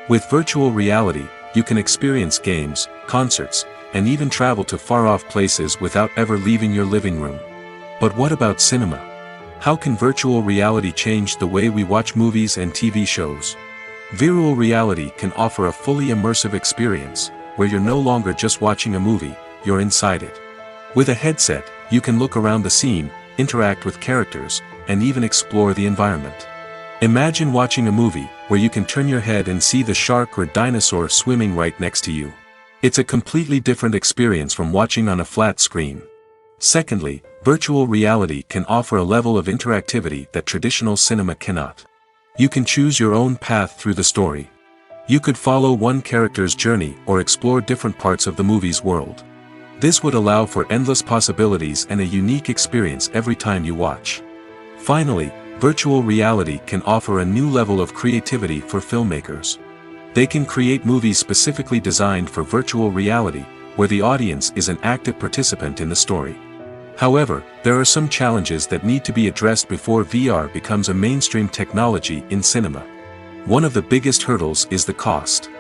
With virtual reality, you can experience games, concerts, and even travel to far-off places without ever leaving your living room. But what about cinema? How can virtual reality change the way we watch movies and TV shows? Virtual reality can offer a fully immersive experience, where you're no longer just watching a movie, you're inside it. With a headset, you can look around the scene, interact with characters, and even explore the environment. Imagine watching a movie, where you can turn your head and see the shark or dinosaur swimming right next to you. It's a completely different experience from watching on a flat screen. Secondly, virtual reality can offer a level of interactivity that traditional cinema cannot. You can choose your own path through the story. You could follow one character's journey or explore different parts of the movie's world. This would allow for endless possibilities and a unique experience every time you watch. Finally, virtual reality can offer a new level of creativity for filmmakers. They can create movies specifically designed for virtual reality, where the audience is an active participant in the story. However, there are some challenges that need to be addressed before VR becomes a mainstream technology in cinema. One of the biggest hurdles is the cost.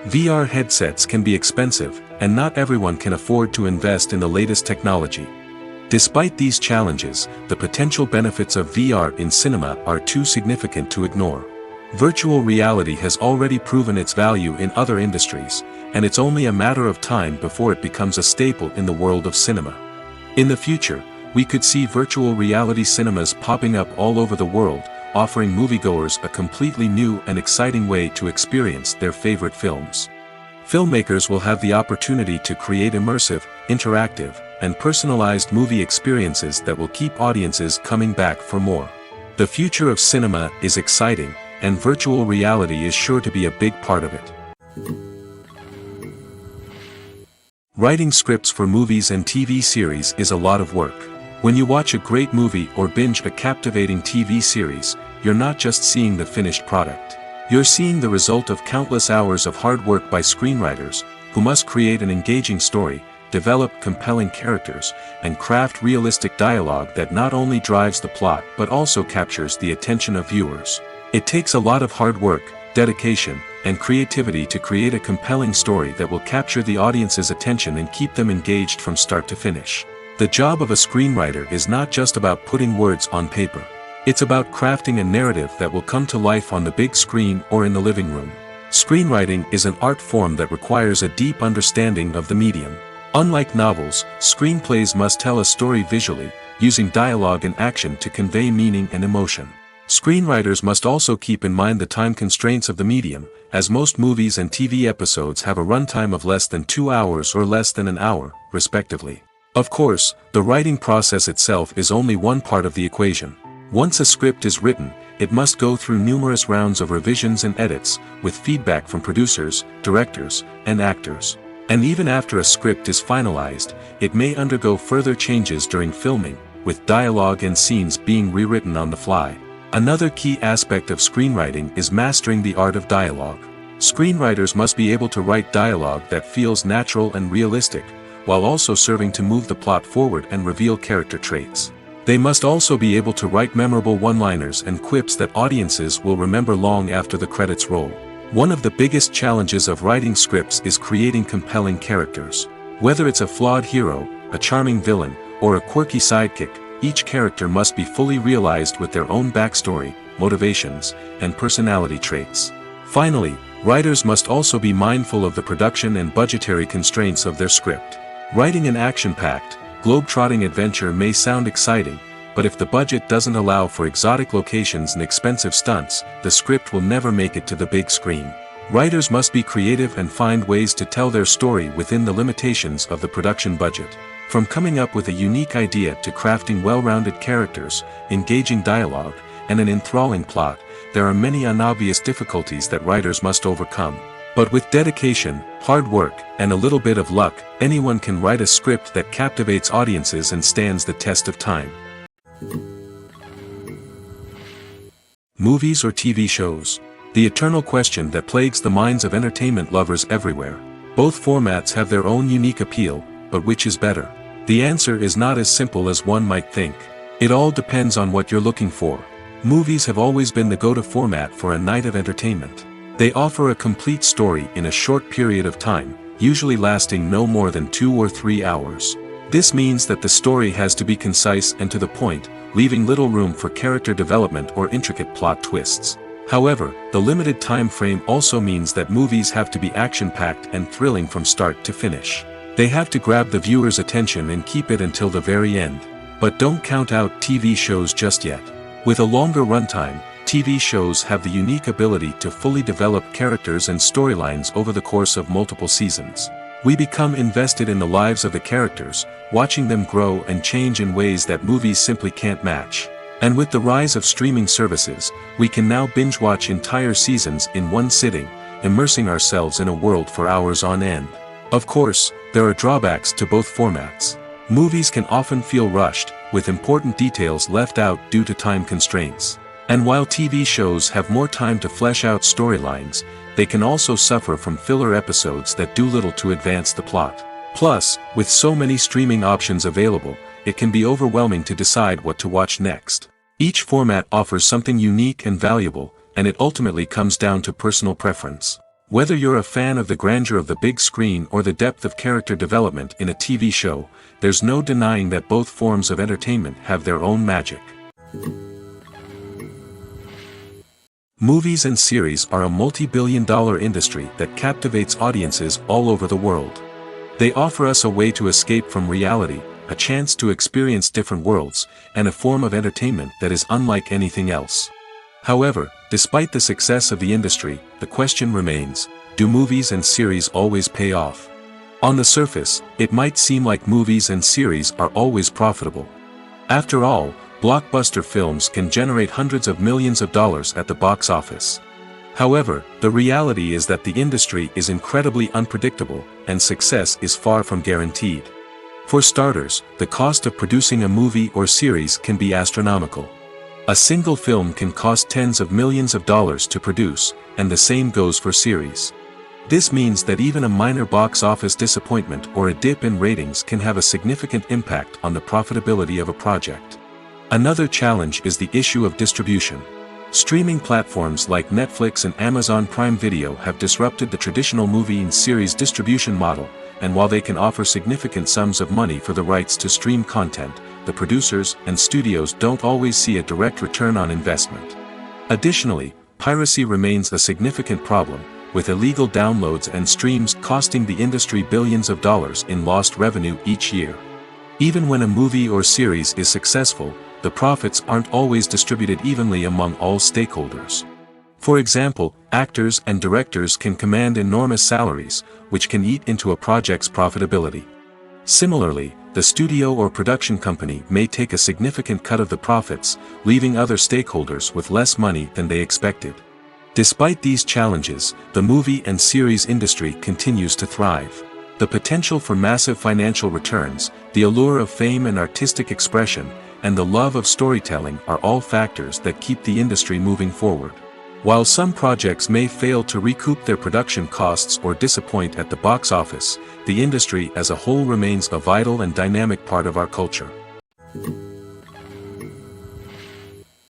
VR headsets can be expensive, and not everyone can afford to invest in the latest technology. Despite these challenges, the potential benefits of VR in cinema are too significant to ignore. Virtual reality has already proven its value in other industries, and it's only a matter of time before it becomes a staple in the world of cinema. In the future, we could see virtual reality cinemas popping up all over the world, offering moviegoers a completely new and exciting way to experience their favorite films. Filmmakers will have the opportunity to create immersive, interactive, and personalized movie experiences that will keep audiences coming back for more. The future of cinema is exciting, and virtual reality is sure to be a big part of it. Writing scripts for movies and TV series is a lot of work. When you watch a great movie or binge a captivating TV series, you're not just seeing the finished product. You're seeing the result of countless hours of hard work by screenwriters, who must create an engaging story, develop compelling characters, and craft realistic dialogue that not only drives the plot but also captures the attention of viewers. It takes a lot of hard work, dedication, and creativity to create a compelling story that will capture the audience's attention and keep them engaged from start to finish. The job of a screenwriter is not just about putting words on paper. It's about crafting a narrative that will come to life on the big screen or in the living room. Screenwriting is an art form that requires a deep understanding of the medium. Unlike novels, screenplays must tell a story visually, using dialogue and action to convey meaning and emotion. Screenwriters must also keep in mind the time constraints of the medium, as most movies and TV episodes have a runtime of less than 2 hours or less than an hour, respectively. Of course, the writing process itself is only one part of the equation. Once a script is written, it must go through numerous rounds of revisions and edits, with feedback from producers, directors, and actors. And even after a script is finalized, it may undergo further changes during filming, with dialogue and scenes being rewritten on the fly. Another key aspect of screenwriting is mastering the art of dialogue. Screenwriters must be able to write dialogue that feels natural and realistic, while also serving to move the plot forward and reveal character traits. They must also be able to write memorable one-liners and quips that audiences will remember long after the credits roll. One of the biggest challenges of writing scripts is creating compelling characters. Whether it's a flawed hero, a charming villain, or a quirky sidekick, each character must be fully realized with their own backstory, motivations, and personality traits. Finally, writers must also be mindful of the production and budgetary constraints of their script. Writing an action-packed, globe-trotting adventure may sound exciting, but if the budget doesn't allow for exotic locations and expensive stunts, the script will never make it to the big screen. Writers must be creative and find ways to tell their story within the limitations of the production budget. From coming up with a unique idea to crafting well-rounded characters, engaging dialogue, and an enthralling plot, there are many unobvious difficulties that writers must overcome. But with dedication, hard work, and a little bit of luck, anyone can write a script that captivates audiences and stands the test of time. Movies or TV shows? The eternal question that plagues the minds of entertainment lovers everywhere. Both formats have their own unique appeal, but which is better? The answer is not as simple as one might think. It all depends on what you're looking for. Movies have always been the go-to format for a night of entertainment. They offer a complete story in a short period of time, usually lasting no more than 2 or 3 hours. This means that the story has to be concise and to the point, leaving little room for character development or intricate plot twists. However, the limited time frame also means that movies have to be action-packed and thrilling from start to finish. They have to grab the viewer's attention and keep it until the very end. But don't count out TV shows just yet. With a longer runtime, TV shows have the unique ability to fully develop characters and storylines over the course of multiple seasons. We become invested in the lives of the characters, watching them grow and change in ways that movies simply can't match. And with the rise of streaming services, we can now binge-watch entire seasons in one sitting, immersing ourselves in a world for hours on end. Of course, there are drawbacks to both formats. Movies can often feel rushed, with important details left out due to time constraints. And while TV shows have more time to flesh out storylines, they can also suffer from filler episodes that do little to advance the plot. Plus, with so many streaming options available, it can be overwhelming to decide what to watch next. Each format offers something unique and valuable, and it ultimately comes down to personal preference. Whether you're a fan of the grandeur of the big screen or the depth of character development in a TV show, there's no denying that both forms of entertainment have their own magic. Movies and series are a multi-billion-dollar industry that captivates audiences all over the world. They offer us a way to escape from reality, a chance to experience different worlds, and a form of entertainment that is unlike anything else. However, despite the success of the industry, the question remains, do movies and series always pay off? On the surface, it might seem like movies and series are always profitable. After all, blockbuster films can generate hundreds of millions of dollars at the box office. However, the reality is that the industry is incredibly unpredictable, and success is far from guaranteed. For starters, the cost of producing a movie or series can be astronomical. A single film can cost tens of millions of dollars to produce, and the same goes for series. This means that even a minor box office disappointment or a dip in ratings can have a significant impact on the profitability of a project. Another challenge is the issue of distribution. Streaming platforms like Netflix and Amazon Prime Video have disrupted the traditional movie and series distribution model, and while they can offer significant sums of money for the rights to stream content, the producers and studios don't always see a direct return on investment. Additionally, piracy remains a significant problem, with illegal downloads and streams costing the industry billions of dollars in lost revenue each year. Even when a movie or series is successful, the profits aren't always distributed evenly among all stakeholders. For example, actors and directors can command enormous salaries, which can eat into a project's profitability. Similarly, the studio or production company may take a significant cut of the profits, leaving other stakeholders with less money than they expected. Despite these challenges, the movie and series industry continues to thrive. The potential for massive financial returns, the allure of fame and artistic expression, and the love of storytelling are all factors that keep the industry moving forward. While some projects may fail to recoup their production costs or disappoint at the box office, the industry as a whole remains a vital and dynamic part of our culture.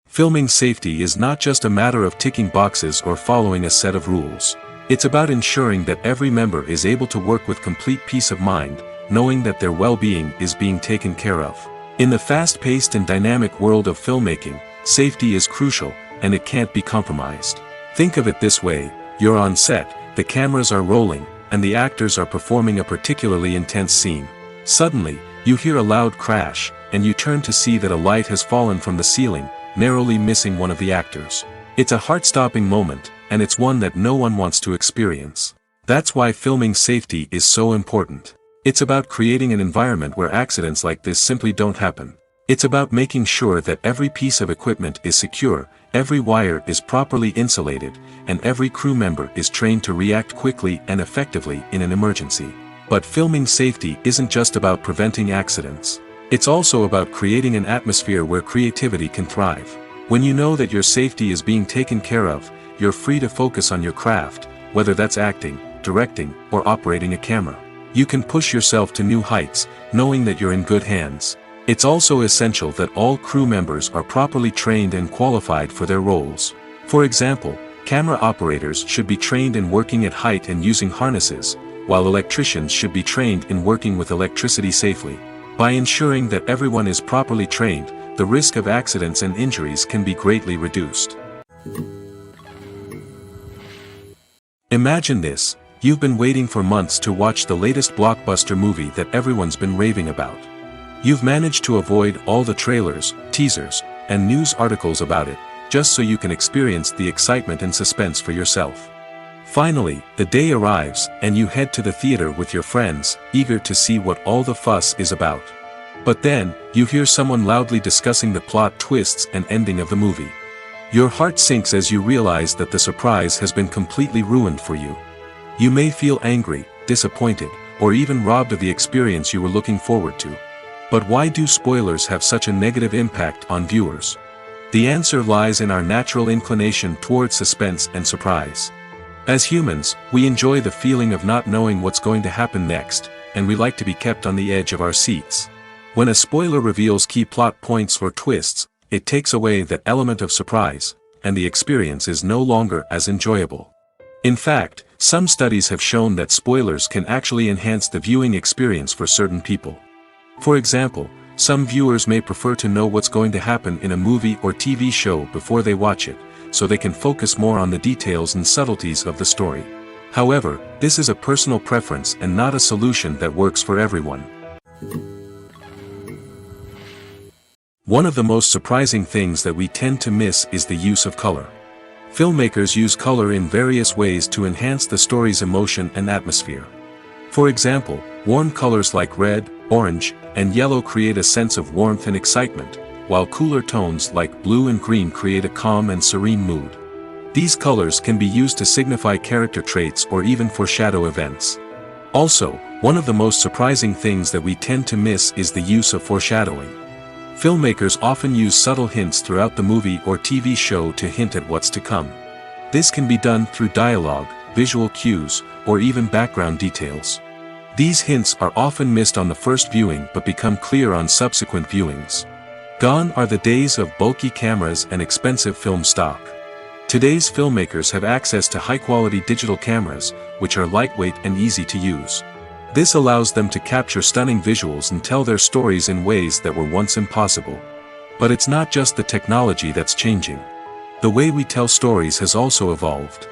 Filming safety is not just a matter of ticking boxes or following a set of rules. It's about ensuring that every member is able to work with complete peace of mind, knowing that their well-being is being taken care of. In the fast-paced and dynamic world of filmmaking, safety is crucial, and it can't be compromised. Think of it this way: you're on set, the cameras are rolling, and the actors are performing a particularly intense scene. Suddenly, you hear a loud crash, and you turn to see that a light has fallen from the ceiling, narrowly missing one of the actors. It's a heart-stopping moment, and it's one that no one wants to experience. That's why filming safety is so important. It's about creating an environment where accidents like this simply don't happen. It's about making sure that every piece of equipment is secure, every wire is properly insulated, and every crew member is trained to react quickly and effectively in an emergency. But filming safety isn't just about preventing accidents. It's also about creating an atmosphere where creativity can thrive. When you know that your safety is being taken care of, you're free to focus on your craft, whether that's acting, directing, or operating a camera. You can push yourself to new heights, knowing that you're in good hands. It's also essential that all crew members are properly trained and qualified for their roles. For example, camera operators should be trained in working at height and using harnesses, while electricians should be trained in working with electricity safely. By ensuring that everyone is properly trained, the risk of accidents and injuries can be greatly reduced. Imagine this: you've been waiting for months to watch the latest blockbuster movie that everyone's been raving about. You've managed to avoid all the trailers, teasers, and news articles about it, just so you can experience the excitement and suspense for yourself. Finally, the day arrives, and you head to the theater with your friends, eager to see what all the fuss is about. But then, you hear someone loudly discussing the plot twists and ending of the movie. Your heart sinks as you realize that the surprise has been completely ruined for you. You may feel angry, disappointed, or even robbed of the experience you were looking forward to. But why do spoilers have such a negative impact on viewers? The answer lies in our natural inclination toward suspense and surprise. As humans, we enjoy the feeling of not knowing what's going to happen next, and we like to be kept on the edge of our seats. When a spoiler reveals key plot points or twists, it takes away that element of surprise, and the experience is no longer as enjoyable. In fact, some studies have shown that spoilers can actually enhance the viewing experience for certain people. For example, some viewers may prefer to know what's going to happen in a movie or TV show before they watch it, so they can focus more on the details and subtleties of the story. However, this is a personal preference and not a solution that works for everyone. One of the most surprising things that we tend to miss is the use of color. Filmmakers use color in various ways to enhance the story's emotion and atmosphere. For example, warm colors like red, orange, and yellow create a sense of warmth and excitement, while cooler tones like blue and green create a calm and serene mood. These colors can be used to signify character traits or even foreshadow events. Also, one of the most surprising things that we tend to miss is the use of foreshadowing. Filmmakers often use subtle hints throughout the movie or TV show to hint at what's to come. This can be done through dialogue, visual cues, or even background details. These hints are often missed on the first viewing but become clear on subsequent viewings. Gone are the days of bulky cameras and expensive film stock. Today's filmmakers have access to high-quality digital cameras, which are lightweight and easy to use. This allows them to capture stunning visuals and tell their stories in ways that were once impossible. But it's not just the technology that's changing. The way we tell stories has also evolved.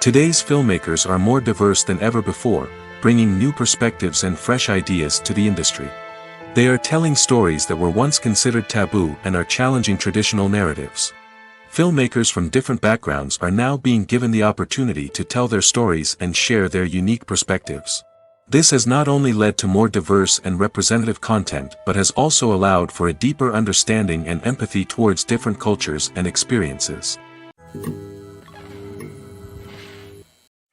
Today's filmmakers are more diverse than ever before, bringing new perspectives and fresh ideas to the industry. They are telling stories that were once considered taboo and are challenging traditional narratives. Filmmakers from different backgrounds are now being given the opportunity to tell their stories and share their unique perspectives. This has not only led to more diverse and representative content but has also allowed for a deeper understanding and empathy towards different cultures and experiences.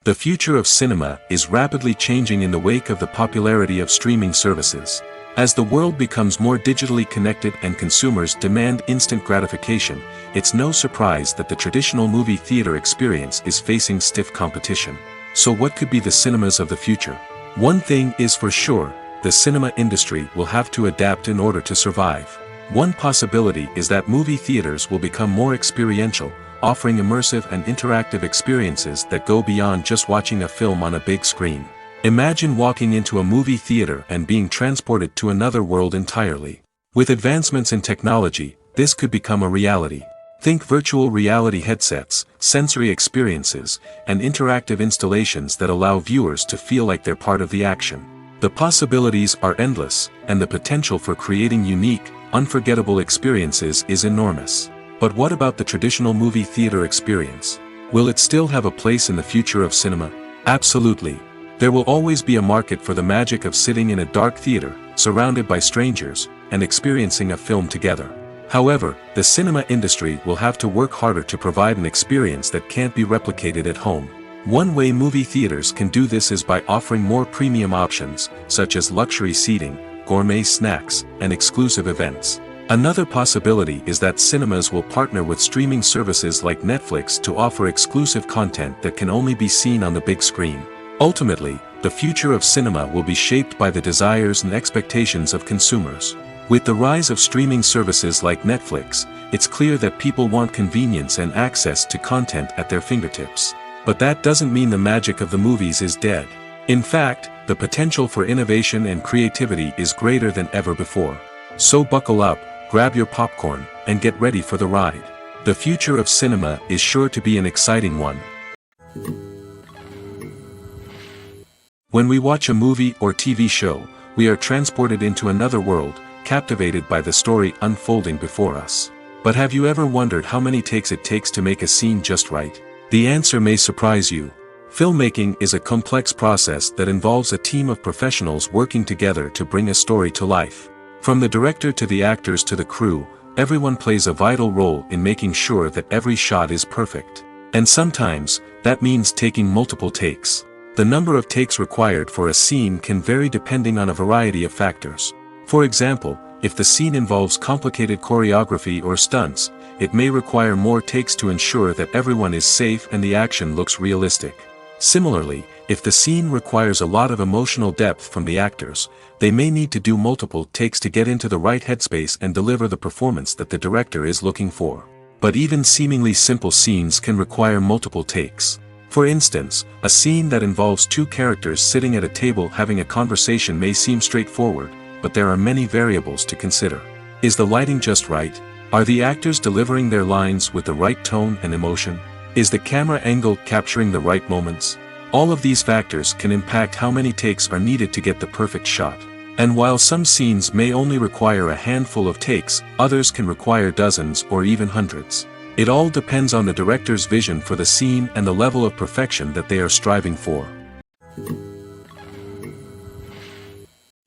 The future of cinema is rapidly changing in the wake of the popularity of streaming services. As the world becomes more digitally connected and consumers demand instant gratification, it's no surprise that the traditional movie theater experience is facing stiff competition. So what could be the cinemas of the future? One thing is for sure, the cinema industry will have to adapt in order to survive. One possibility is that movie theaters will become more experiential, offering immersive and interactive experiences that go beyond just watching a film on a big screen. Imagine walking into a movie theater and being transported to another world entirely. With advancements in technology, this could become a reality. Think virtual reality headsets, sensory experiences, and interactive installations that allow viewers to feel like they're part of the action. The possibilities are endless, and the potential for creating unique, unforgettable experiences is enormous. But what about the traditional movie theater experience? Will it still have a place in the future of cinema? Absolutely. There will always be a market for the magic of sitting in a dark theater, surrounded by strangers, and experiencing a film together. However, the cinema industry will have to work harder to provide an experience that can't be replicated at home. One way movie theaters can do this is by offering more premium options, such as luxury seating, gourmet snacks, and exclusive events. Another possibility is that cinemas will partner with streaming services like Netflix to offer exclusive content that can only be seen on the big screen. Ultimately, the future of cinema will be shaped by the desires and expectations of consumers. With the rise of streaming services like Netflix, it's clear that people want convenience and access to content at their fingertips. But that doesn't mean the magic of the movies is dead. In fact, the potential for innovation and creativity is greater than ever before. So buckle up, grab your popcorn, and get ready for the ride. The future of cinema is sure to be an exciting one. When we watch a movie or TV show, we are transported into another world, captivated by the story unfolding before us. But have you ever wondered how many takes it takes to make a scene just right? The answer may surprise you. Filmmaking is a complex process that involves a team of professionals working together to bring a story to life. From the director to the actors to the crew, everyone plays a vital role in making sure that every shot is perfect. And sometimes, that means taking multiple takes. The number of takes required for a scene can vary depending on a variety of factors. For example, if the scene involves complicated choreography or stunts, it may require more takes to ensure that everyone is safe and the action looks realistic. Similarly, if the scene requires a lot of emotional depth from the actors, they may need to do multiple takes to get into the right headspace and deliver the performance that the director is looking for. But even seemingly simple scenes can require multiple takes. For instance, a scene that involves two characters sitting at a table having a conversation may seem straightforward, but there are many variables to consider. Is the lighting just right? Are the actors delivering their lines with the right tone and emotion? Is the camera angle capturing the right moments? All of these factors can impact how many takes are needed to get the perfect shot. And while some scenes may only require a handful of takes, others can require dozens or even hundreds. It all depends on the director's vision for the scene and the level of perfection that they are striving for.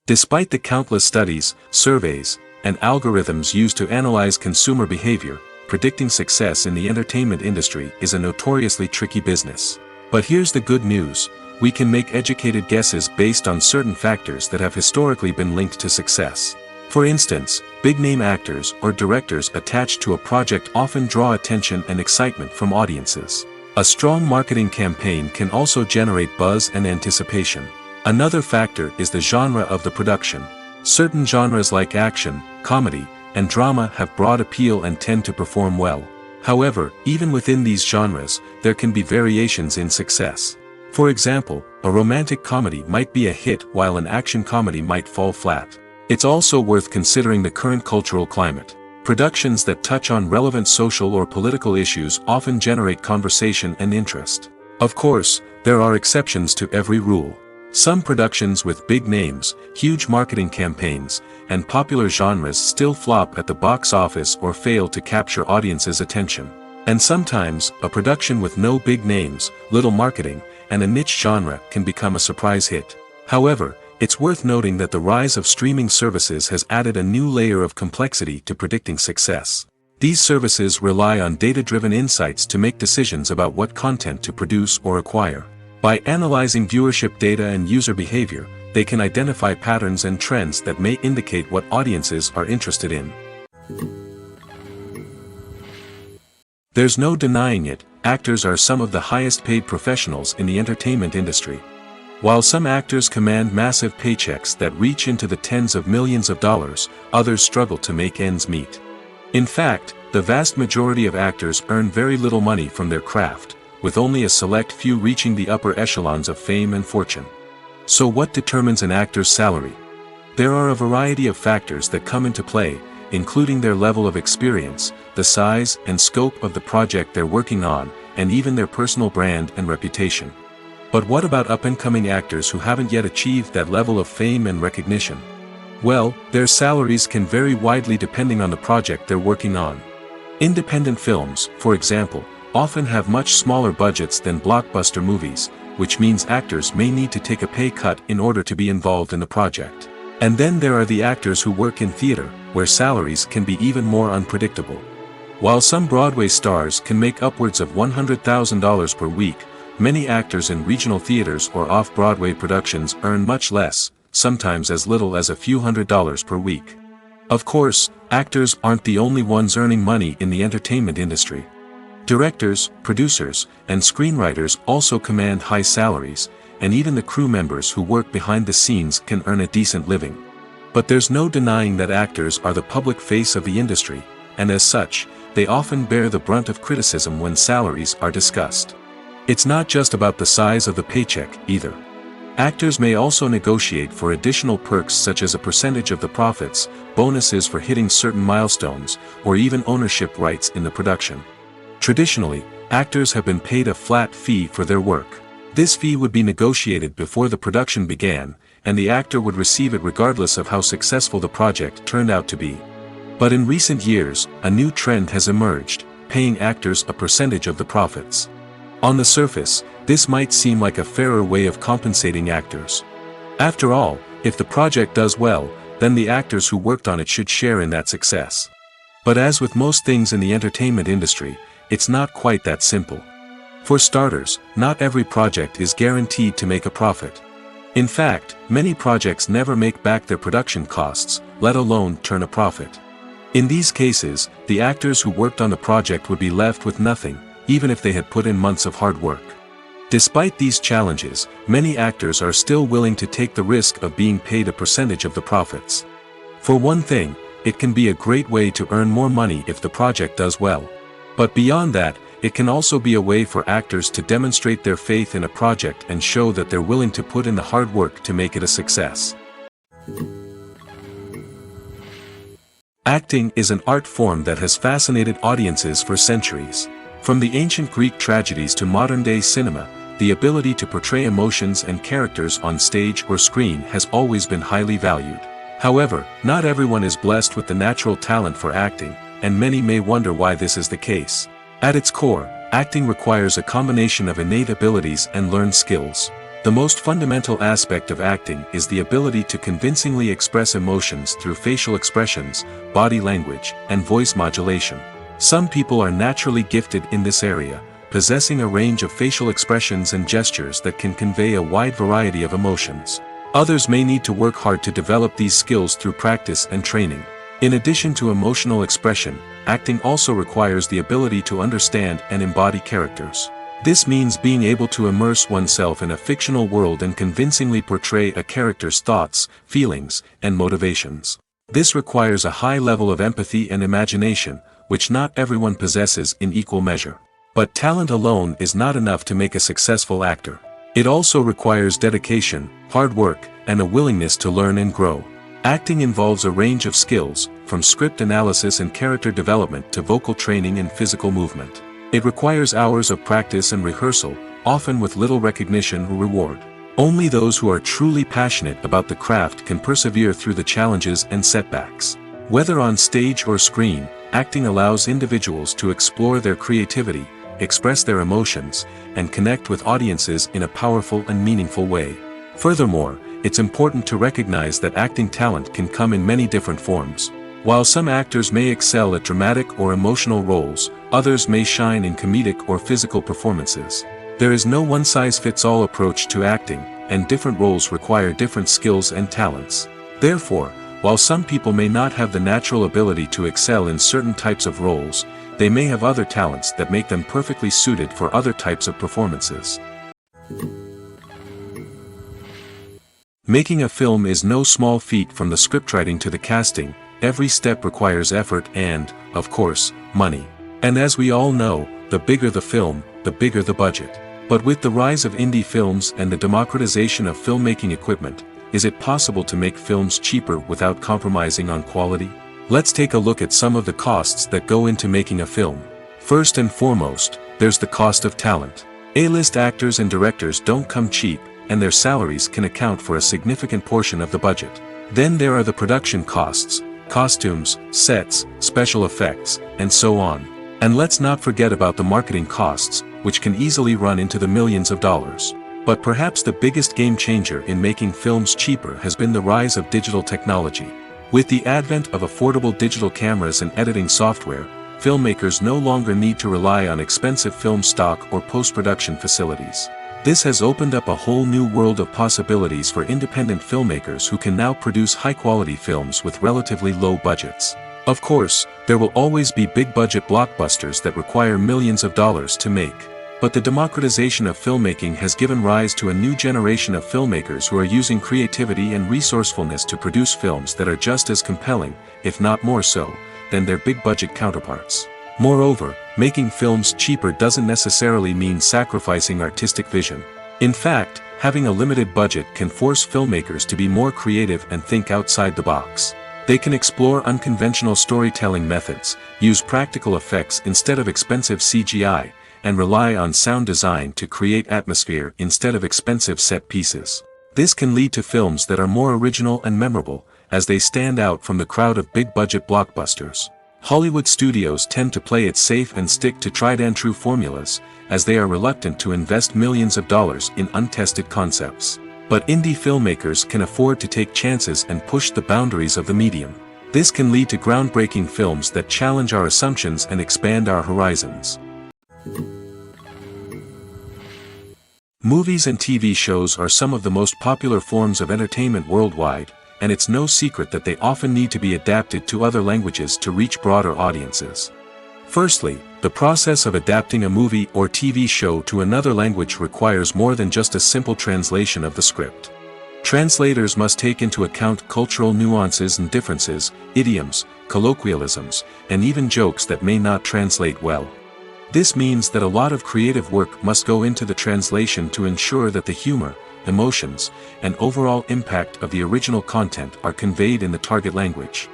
Despite the countless studies, surveys, and algorithms used to analyze consumer behavior, predicting success in the entertainment industry is a notoriously tricky business. But here's the good news: we can make educated guesses based on certain factors that have historically been linked to success. For instance, big-name actors or directors attached to a project often draw attention and excitement from audiences. A strong marketing campaign can also generate buzz and anticipation. Another factor is the genre of the production. Certain genres like action, comedy, and drama have broad appeal and tend to perform well. However, even within these genres, there can be variations in success. For example, a romantic comedy might be a hit while an action comedy might fall flat. It's also worth considering the current cultural climate. Productions that touch on relevant social or political issues often generate conversation and interest. Of course, there are exceptions to every rule. Some productions with big names, huge marketing campaigns, and popular genres still flop at the box office or fail to capture audiences' attention. And sometimes, a production with no big names, little marketing, and a niche genre can become a surprise hit. However, it's worth noting that the rise of streaming services has added a new layer of complexity to predicting success. These services rely on data-driven insights to make decisions about what content to produce or acquire. By analyzing viewership data and user behavior, they can identify patterns and trends that may indicate what audiences are interested in. There's no denying it, actors are some of the highest-paid professionals in the entertainment industry. While some actors command massive paychecks that reach into the tens of millions of dollars, others struggle to make ends meet. In fact, the vast majority of actors earn very little money from their craft, with only a select few reaching the upper echelons of fame and fortune. So what determines an actor's salary? There are a variety of factors that come into play, including their level of experience, the size and scope of the project they're working on, and even their personal brand and reputation. But what about up-and-coming actors who haven't yet achieved that level of fame and recognition? Well, their salaries can vary widely depending on the project they're working on. Independent films, for example, often have much smaller budgets than blockbuster movies, which means actors may need to take a pay cut in order to be involved in the project. And then there are the actors who work in theater, where salaries can be even more unpredictable. While some Broadway stars can make upwards of $100,000 per week, many actors in regional theaters or off-Broadway productions earn much less, sometimes as little as a few $100s per week. Of course, actors aren't the only ones earning money in the entertainment industry. Directors, producers, and screenwriters also command high salaries, and even the crew members who work behind the scenes can earn a decent living. But there's no denying that actors are the public face of the industry, and as such, they often bear the brunt of criticism when salaries are discussed. It's not just about the size of the paycheck, either. Actors may also negotiate for additional perks such as a percentage of the profits, bonuses for hitting certain milestones, or even ownership rights in the production. Traditionally, actors have been paid a flat fee for their work. This fee would be negotiated before the production began, and the actor would receive it regardless of how successful the project turned out to be. But in recent years, a new trend has emerged, paying actors a percentage of the profits. On the surface, this might seem like a fairer way of compensating actors. After all, if the project does well, then the actors who worked on it should share in that success. But as with most things in the entertainment industry, it's not quite that simple. For starters, not every project is guaranteed to make a profit. In fact, many projects never make back their production costs, let alone turn a profit. In these cases, the actors who worked on the project would be left with nothing, even if they had put in months of hard work. Despite these challenges, many actors are still willing to take the risk of being paid a percentage of the profits. For one thing, it can be a great way to earn more money if the project does well. But beyond that, it can also be a way for actors to demonstrate their faith in a project and show that they're willing to put in the hard work to make it a success. Acting is an art form that has fascinated audiences for centuries. From the ancient Greek tragedies to modern-day cinema, the ability to portray emotions and characters on stage or screen has always been highly valued. However, not everyone is blessed with the natural talent for acting, and many may wonder why this is the case. At its core, acting requires a combination of innate abilities and learned skills. The most fundamental aspect of acting is the ability to convincingly express emotions through facial expressions, body language, and voice modulation. Some people are naturally gifted in this area, possessing a range of facial expressions and gestures that can convey a wide variety of emotions. Others may need to work hard to develop these skills through practice and training. In addition to emotional expression, acting also requires the ability to understand and embody characters. This means being able to immerse oneself in a fictional world and convincingly portray a character's thoughts, feelings, and motivations. This requires a high level of empathy and imagination, which not everyone possesses in equal measure. But talent alone is not enough to make a successful actor. It also requires dedication, hard work, and a willingness to learn and grow. Acting involves a range of skills, from script analysis and character development to vocal training and physical movement. It requires hours of practice and rehearsal, often with little recognition or reward. Only those who are truly passionate about the craft can persevere through the challenges and setbacks. Whether on stage or screen, acting allows individuals to explore their creativity, express their emotions, and connect with audiences in a powerful and meaningful way. Furthermore, it's important to recognize that acting talent can come in many different forms. While some actors may excel at dramatic or emotional roles, others may shine in comedic or physical performances. There is no one-size-fits-all approach to acting, and different roles require different skills and talents. Therefore, while some people may not have the natural ability to excel in certain types of roles, they may have other talents that make them perfectly suited for other types of performances. Making a film is no small feat. From the scriptwriting to the casting, every step requires effort and, of course, money. And as we all know, the bigger the film, the bigger the budget. But with the rise of indie films and the democratization of filmmaking equipment, is it possible to make films cheaper without compromising on quality? Let's take a look at some of the costs that go into making a film. First and foremost, there's the cost of talent. A-list actors and directors don't come cheap, and their salaries can account for a significant portion of the budget. Then there are the production costs, costumes, sets, special effects, and so on. And let's not forget about the marketing costs, which can easily run into the millions of dollars. But perhaps the biggest game changer in making films cheaper has been the rise of digital technology. With the advent of affordable digital cameras and editing software, filmmakers no longer need to rely on expensive film stock or post-production facilities. This has opened up a whole new world of possibilities for independent filmmakers who can now produce high-quality films with relatively low budgets. Of course, there will always be big-budget blockbusters that require millions of dollars to make. But the democratization of filmmaking has given rise to a new generation of filmmakers who are using creativity and resourcefulness to produce films that are just as compelling, if not more so, than their big-budget counterparts. Moreover, making films cheaper doesn't necessarily mean sacrificing artistic vision. In fact, having a limited budget can force filmmakers to be more creative and think outside the box. They can explore unconventional storytelling methods, use practical effects instead of expensive CGI, and rely on sound design to create atmosphere instead of expensive set pieces. This can lead to films that are more original and memorable, as they stand out from the crowd of big-budget blockbusters. Hollywood studios tend to play it safe and stick to tried-and-true formulas, as they are reluctant to invest millions of dollars in untested concepts. But indie filmmakers can afford to take chances and push the boundaries of the medium. This can lead to groundbreaking films that challenge our assumptions and expand our horizons. Movies and TV shows are some of the most popular forms of entertainment worldwide, and it's no secret that they often need to be adapted to other languages to reach broader audiences. Firstly, the process of adapting a movie or TV show to another language requires more than just a simple translation of the script. Translators must take into account cultural nuances and differences, idioms, colloquialisms, and even jokes that may not translate well. This means that a lot of creative work must go into the translation to ensure that the humor, emotions, and overall impact of the original content are conveyed in the target language.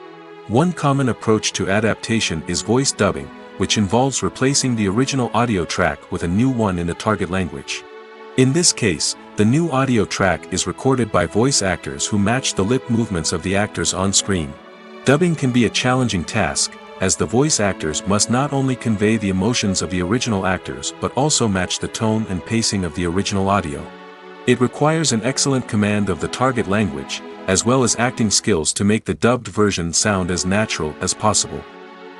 One common approach to adaptation is voice dubbing, which involves replacing the original audio track with a new one in the target language. In this case, the new audio track is recorded by voice actors who match the lip movements of the actors on screen. Dubbing can be a challenging task, as the voice actors must not only convey the emotions of the original actors but also match the tone and pacing of the original audio. It requires an excellent command of the target language, as well as acting skills to make the dubbed version sound as natural as possible.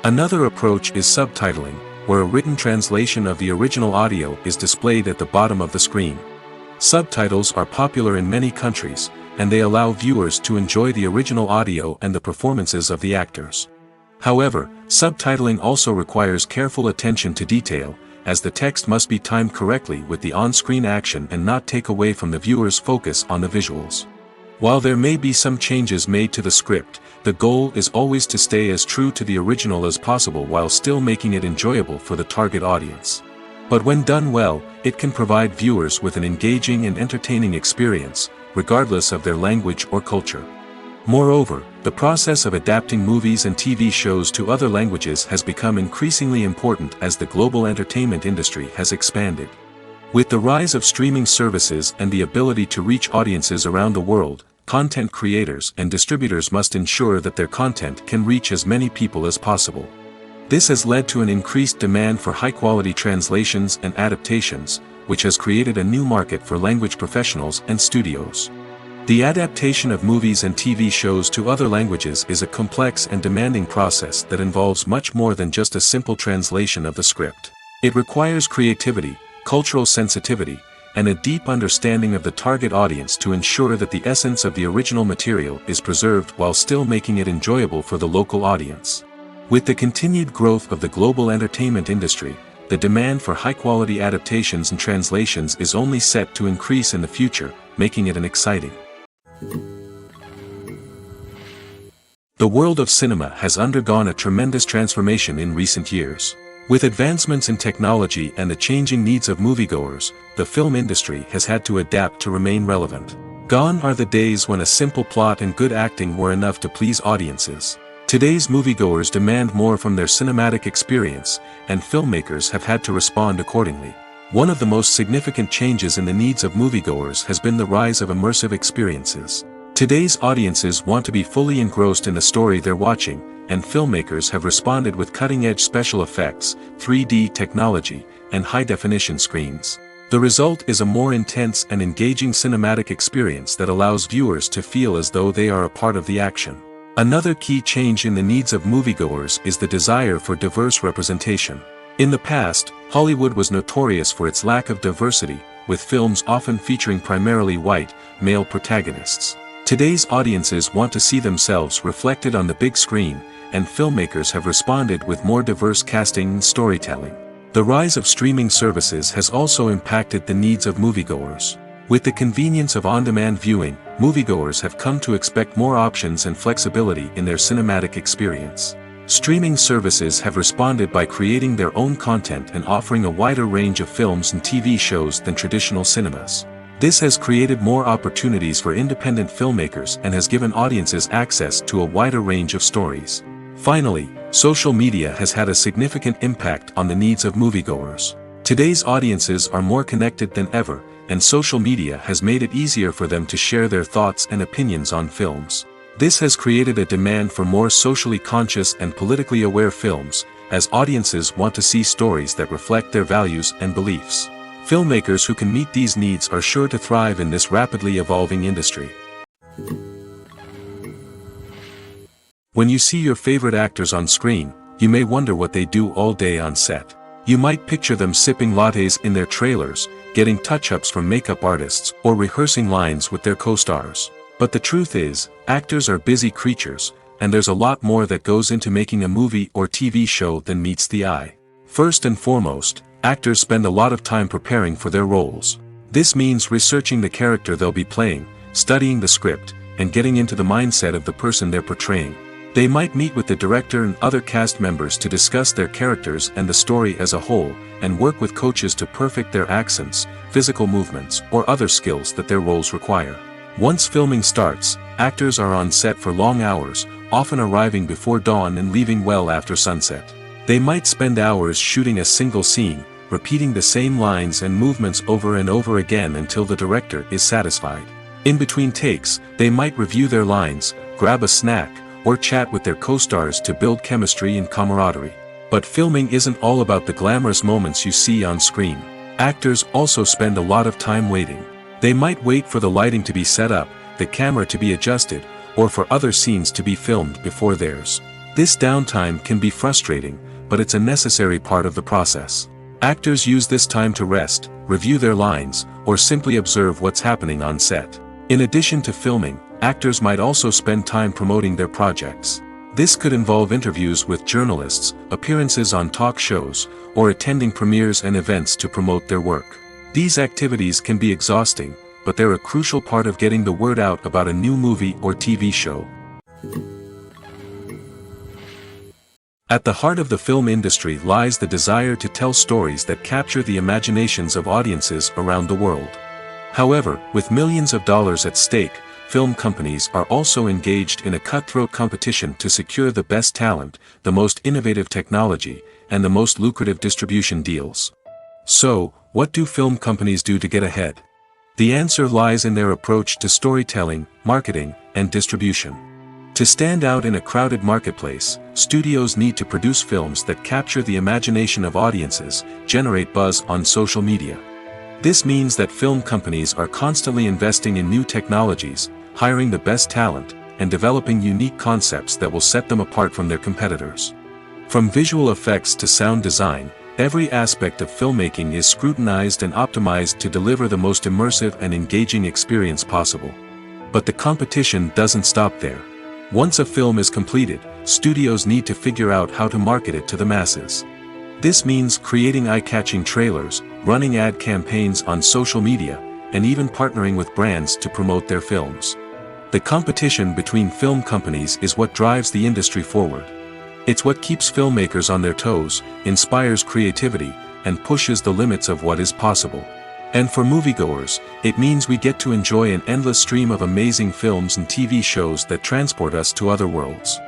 Another approach is subtitling, where a written translation of the original audio is displayed at the bottom of the screen. Subtitles are popular in many countries, and they allow viewers to enjoy the original audio and the performances of the actors. However, subtitling also requires careful attention to detail, as the text must be timed correctly with the on-screen action and not take away from the viewer's focus on the visuals. While there may be some changes made to the script, the goal is always to stay as true to the original as possible while still making it enjoyable for the target audience. But when done well, it can provide viewers with an engaging and entertaining experience, regardless of their language or culture. Moreover, the process of adapting movies and TV shows to other languages has become increasingly important as the global entertainment industry has expanded. With the rise of streaming services and the ability to reach audiences around the world, content creators and distributors must ensure that their content can reach as many people as possible. This has led to an increased demand for high-quality translations and adaptations, which has created a new market for language professionals and studios. The adaptation of movies and TV shows to other languages is a complex and demanding process that involves much more than just a simple translation of the script. It requires creativity, cultural sensitivity, and a deep understanding of the target audience to ensure that the essence of the original material is preserved while still making it enjoyable for the local audience. With the continued growth of the global entertainment industry, the demand for high-quality adaptations and translations is only set to increase in the future, making it an exciting. The world of cinema has undergone a tremendous transformation in recent years. With advancements in technology and the changing needs of moviegoers, the film industry has had to adapt to remain relevant. Gone are the days when a simple plot and good acting were enough to please audiences. Today's moviegoers demand more from their cinematic experience, and filmmakers have had to respond accordingly. One of the most significant changes in the needs of moviegoers has been the rise of immersive experiences. Today's audiences want to be fully engrossed in the story they're watching, and filmmakers have responded with cutting-edge special effects, 3D technology, and high-definition screens. The result is a more intense and engaging cinematic experience that allows viewers to feel as though they are a part of the action. Another key change in the needs of moviegoers is the desire for diverse representation. In the past, Hollywood was notorious for its lack of diversity, with films often featuring primarily white, male protagonists. Today's audiences want to see themselves reflected on the big screen, and filmmakers have responded with more diverse casting and storytelling. The rise of streaming services has also impacted the needs of moviegoers. With the convenience of on-demand viewing, moviegoers have come to expect more options and flexibility in their cinematic experience. Streaming services have responded by creating their own content and offering a wider range of films and TV shows than traditional cinemas. This has created more opportunities for independent filmmakers and has given audiences access to a wider range of stories. Finally, social media has had a significant impact on the needs of moviegoers. Today's audiences are more connected than ever, and social media has made it easier for them to share their thoughts and opinions on films. This has created a demand for more socially conscious and politically aware films, as audiences want to see stories that reflect their values and beliefs. Filmmakers who can meet these needs are sure to thrive in this rapidly evolving industry. When you see your favorite actors on screen, you may wonder what they do all day on set. You might picture them sipping lattes in their trailers, getting touch-ups from makeup artists, or rehearsing lines with their co-stars. But the truth is, actors are busy creatures, and there's a lot more that goes into making a movie or TV show than meets the eye. First and foremost, actors spend a lot of time preparing for their roles. This means researching the character they'll be playing, studying the script, and getting into the mindset of the person they're portraying. They might meet with the director and other cast members to discuss their characters and the story as a whole, and work with coaches to perfect their accents, physical movements, or other skills that their roles require. Once filming starts, actors are on set for long hours, often arriving before dawn and leaving well after sunset. They might spend hours shooting a single scene, repeating the same lines and movements over and over again until the director is satisfied. In between takes, they might review their lines, grab a snack, or chat with their co-stars to build chemistry and camaraderie. But filming isn't all about the glamorous moments you see on screen. Actors also spend a lot of time waiting. They might wait for the lighting to be set up, the camera to be adjusted, or for other scenes to be filmed before theirs. This downtime can be frustrating, but it's a necessary part of the process. Actors use this time to rest, review their lines, or simply observe what's happening on set. In addition to filming, actors might also spend time promoting their projects. This could involve interviews with journalists, appearances on talk shows, or attending premieres and events to promote their work. These activities can be exhausting, but they're a crucial part of getting the word out about a new movie or TV show. At the heart of the film industry lies the desire to tell stories that capture the imaginations of audiences around the world. However, with millions of dollars at stake, film companies are also engaged in a cutthroat competition to secure the best talent, the most innovative technology, and the most lucrative distribution deals. So, what do film companies do to get ahead? The answer lies in their approach to storytelling, marketing, and distribution. To stand out in a crowded marketplace, studios need to produce films that capture the imagination of audiences, generate buzz on social media. This means that film companies are constantly investing in new technologies, hiring the best talent, and developing unique concepts that will set them apart from their competitors. From visual effects to sound design, every aspect of filmmaking is scrutinized and optimized to deliver the most immersive and engaging experience possible. But the competition doesn't stop there. Once a film is completed, studios need to figure out how to market it to the masses. This means creating eye-catching trailers, running ad campaigns on social media, and even partnering with brands to promote their films. The competition between film companies is what drives the industry forward. It's what keeps filmmakers on their toes, inspires creativity, and pushes the limits of what is possible. And for moviegoers, it means we get to enjoy an endless stream of amazing films and TV shows that transport us to other worlds.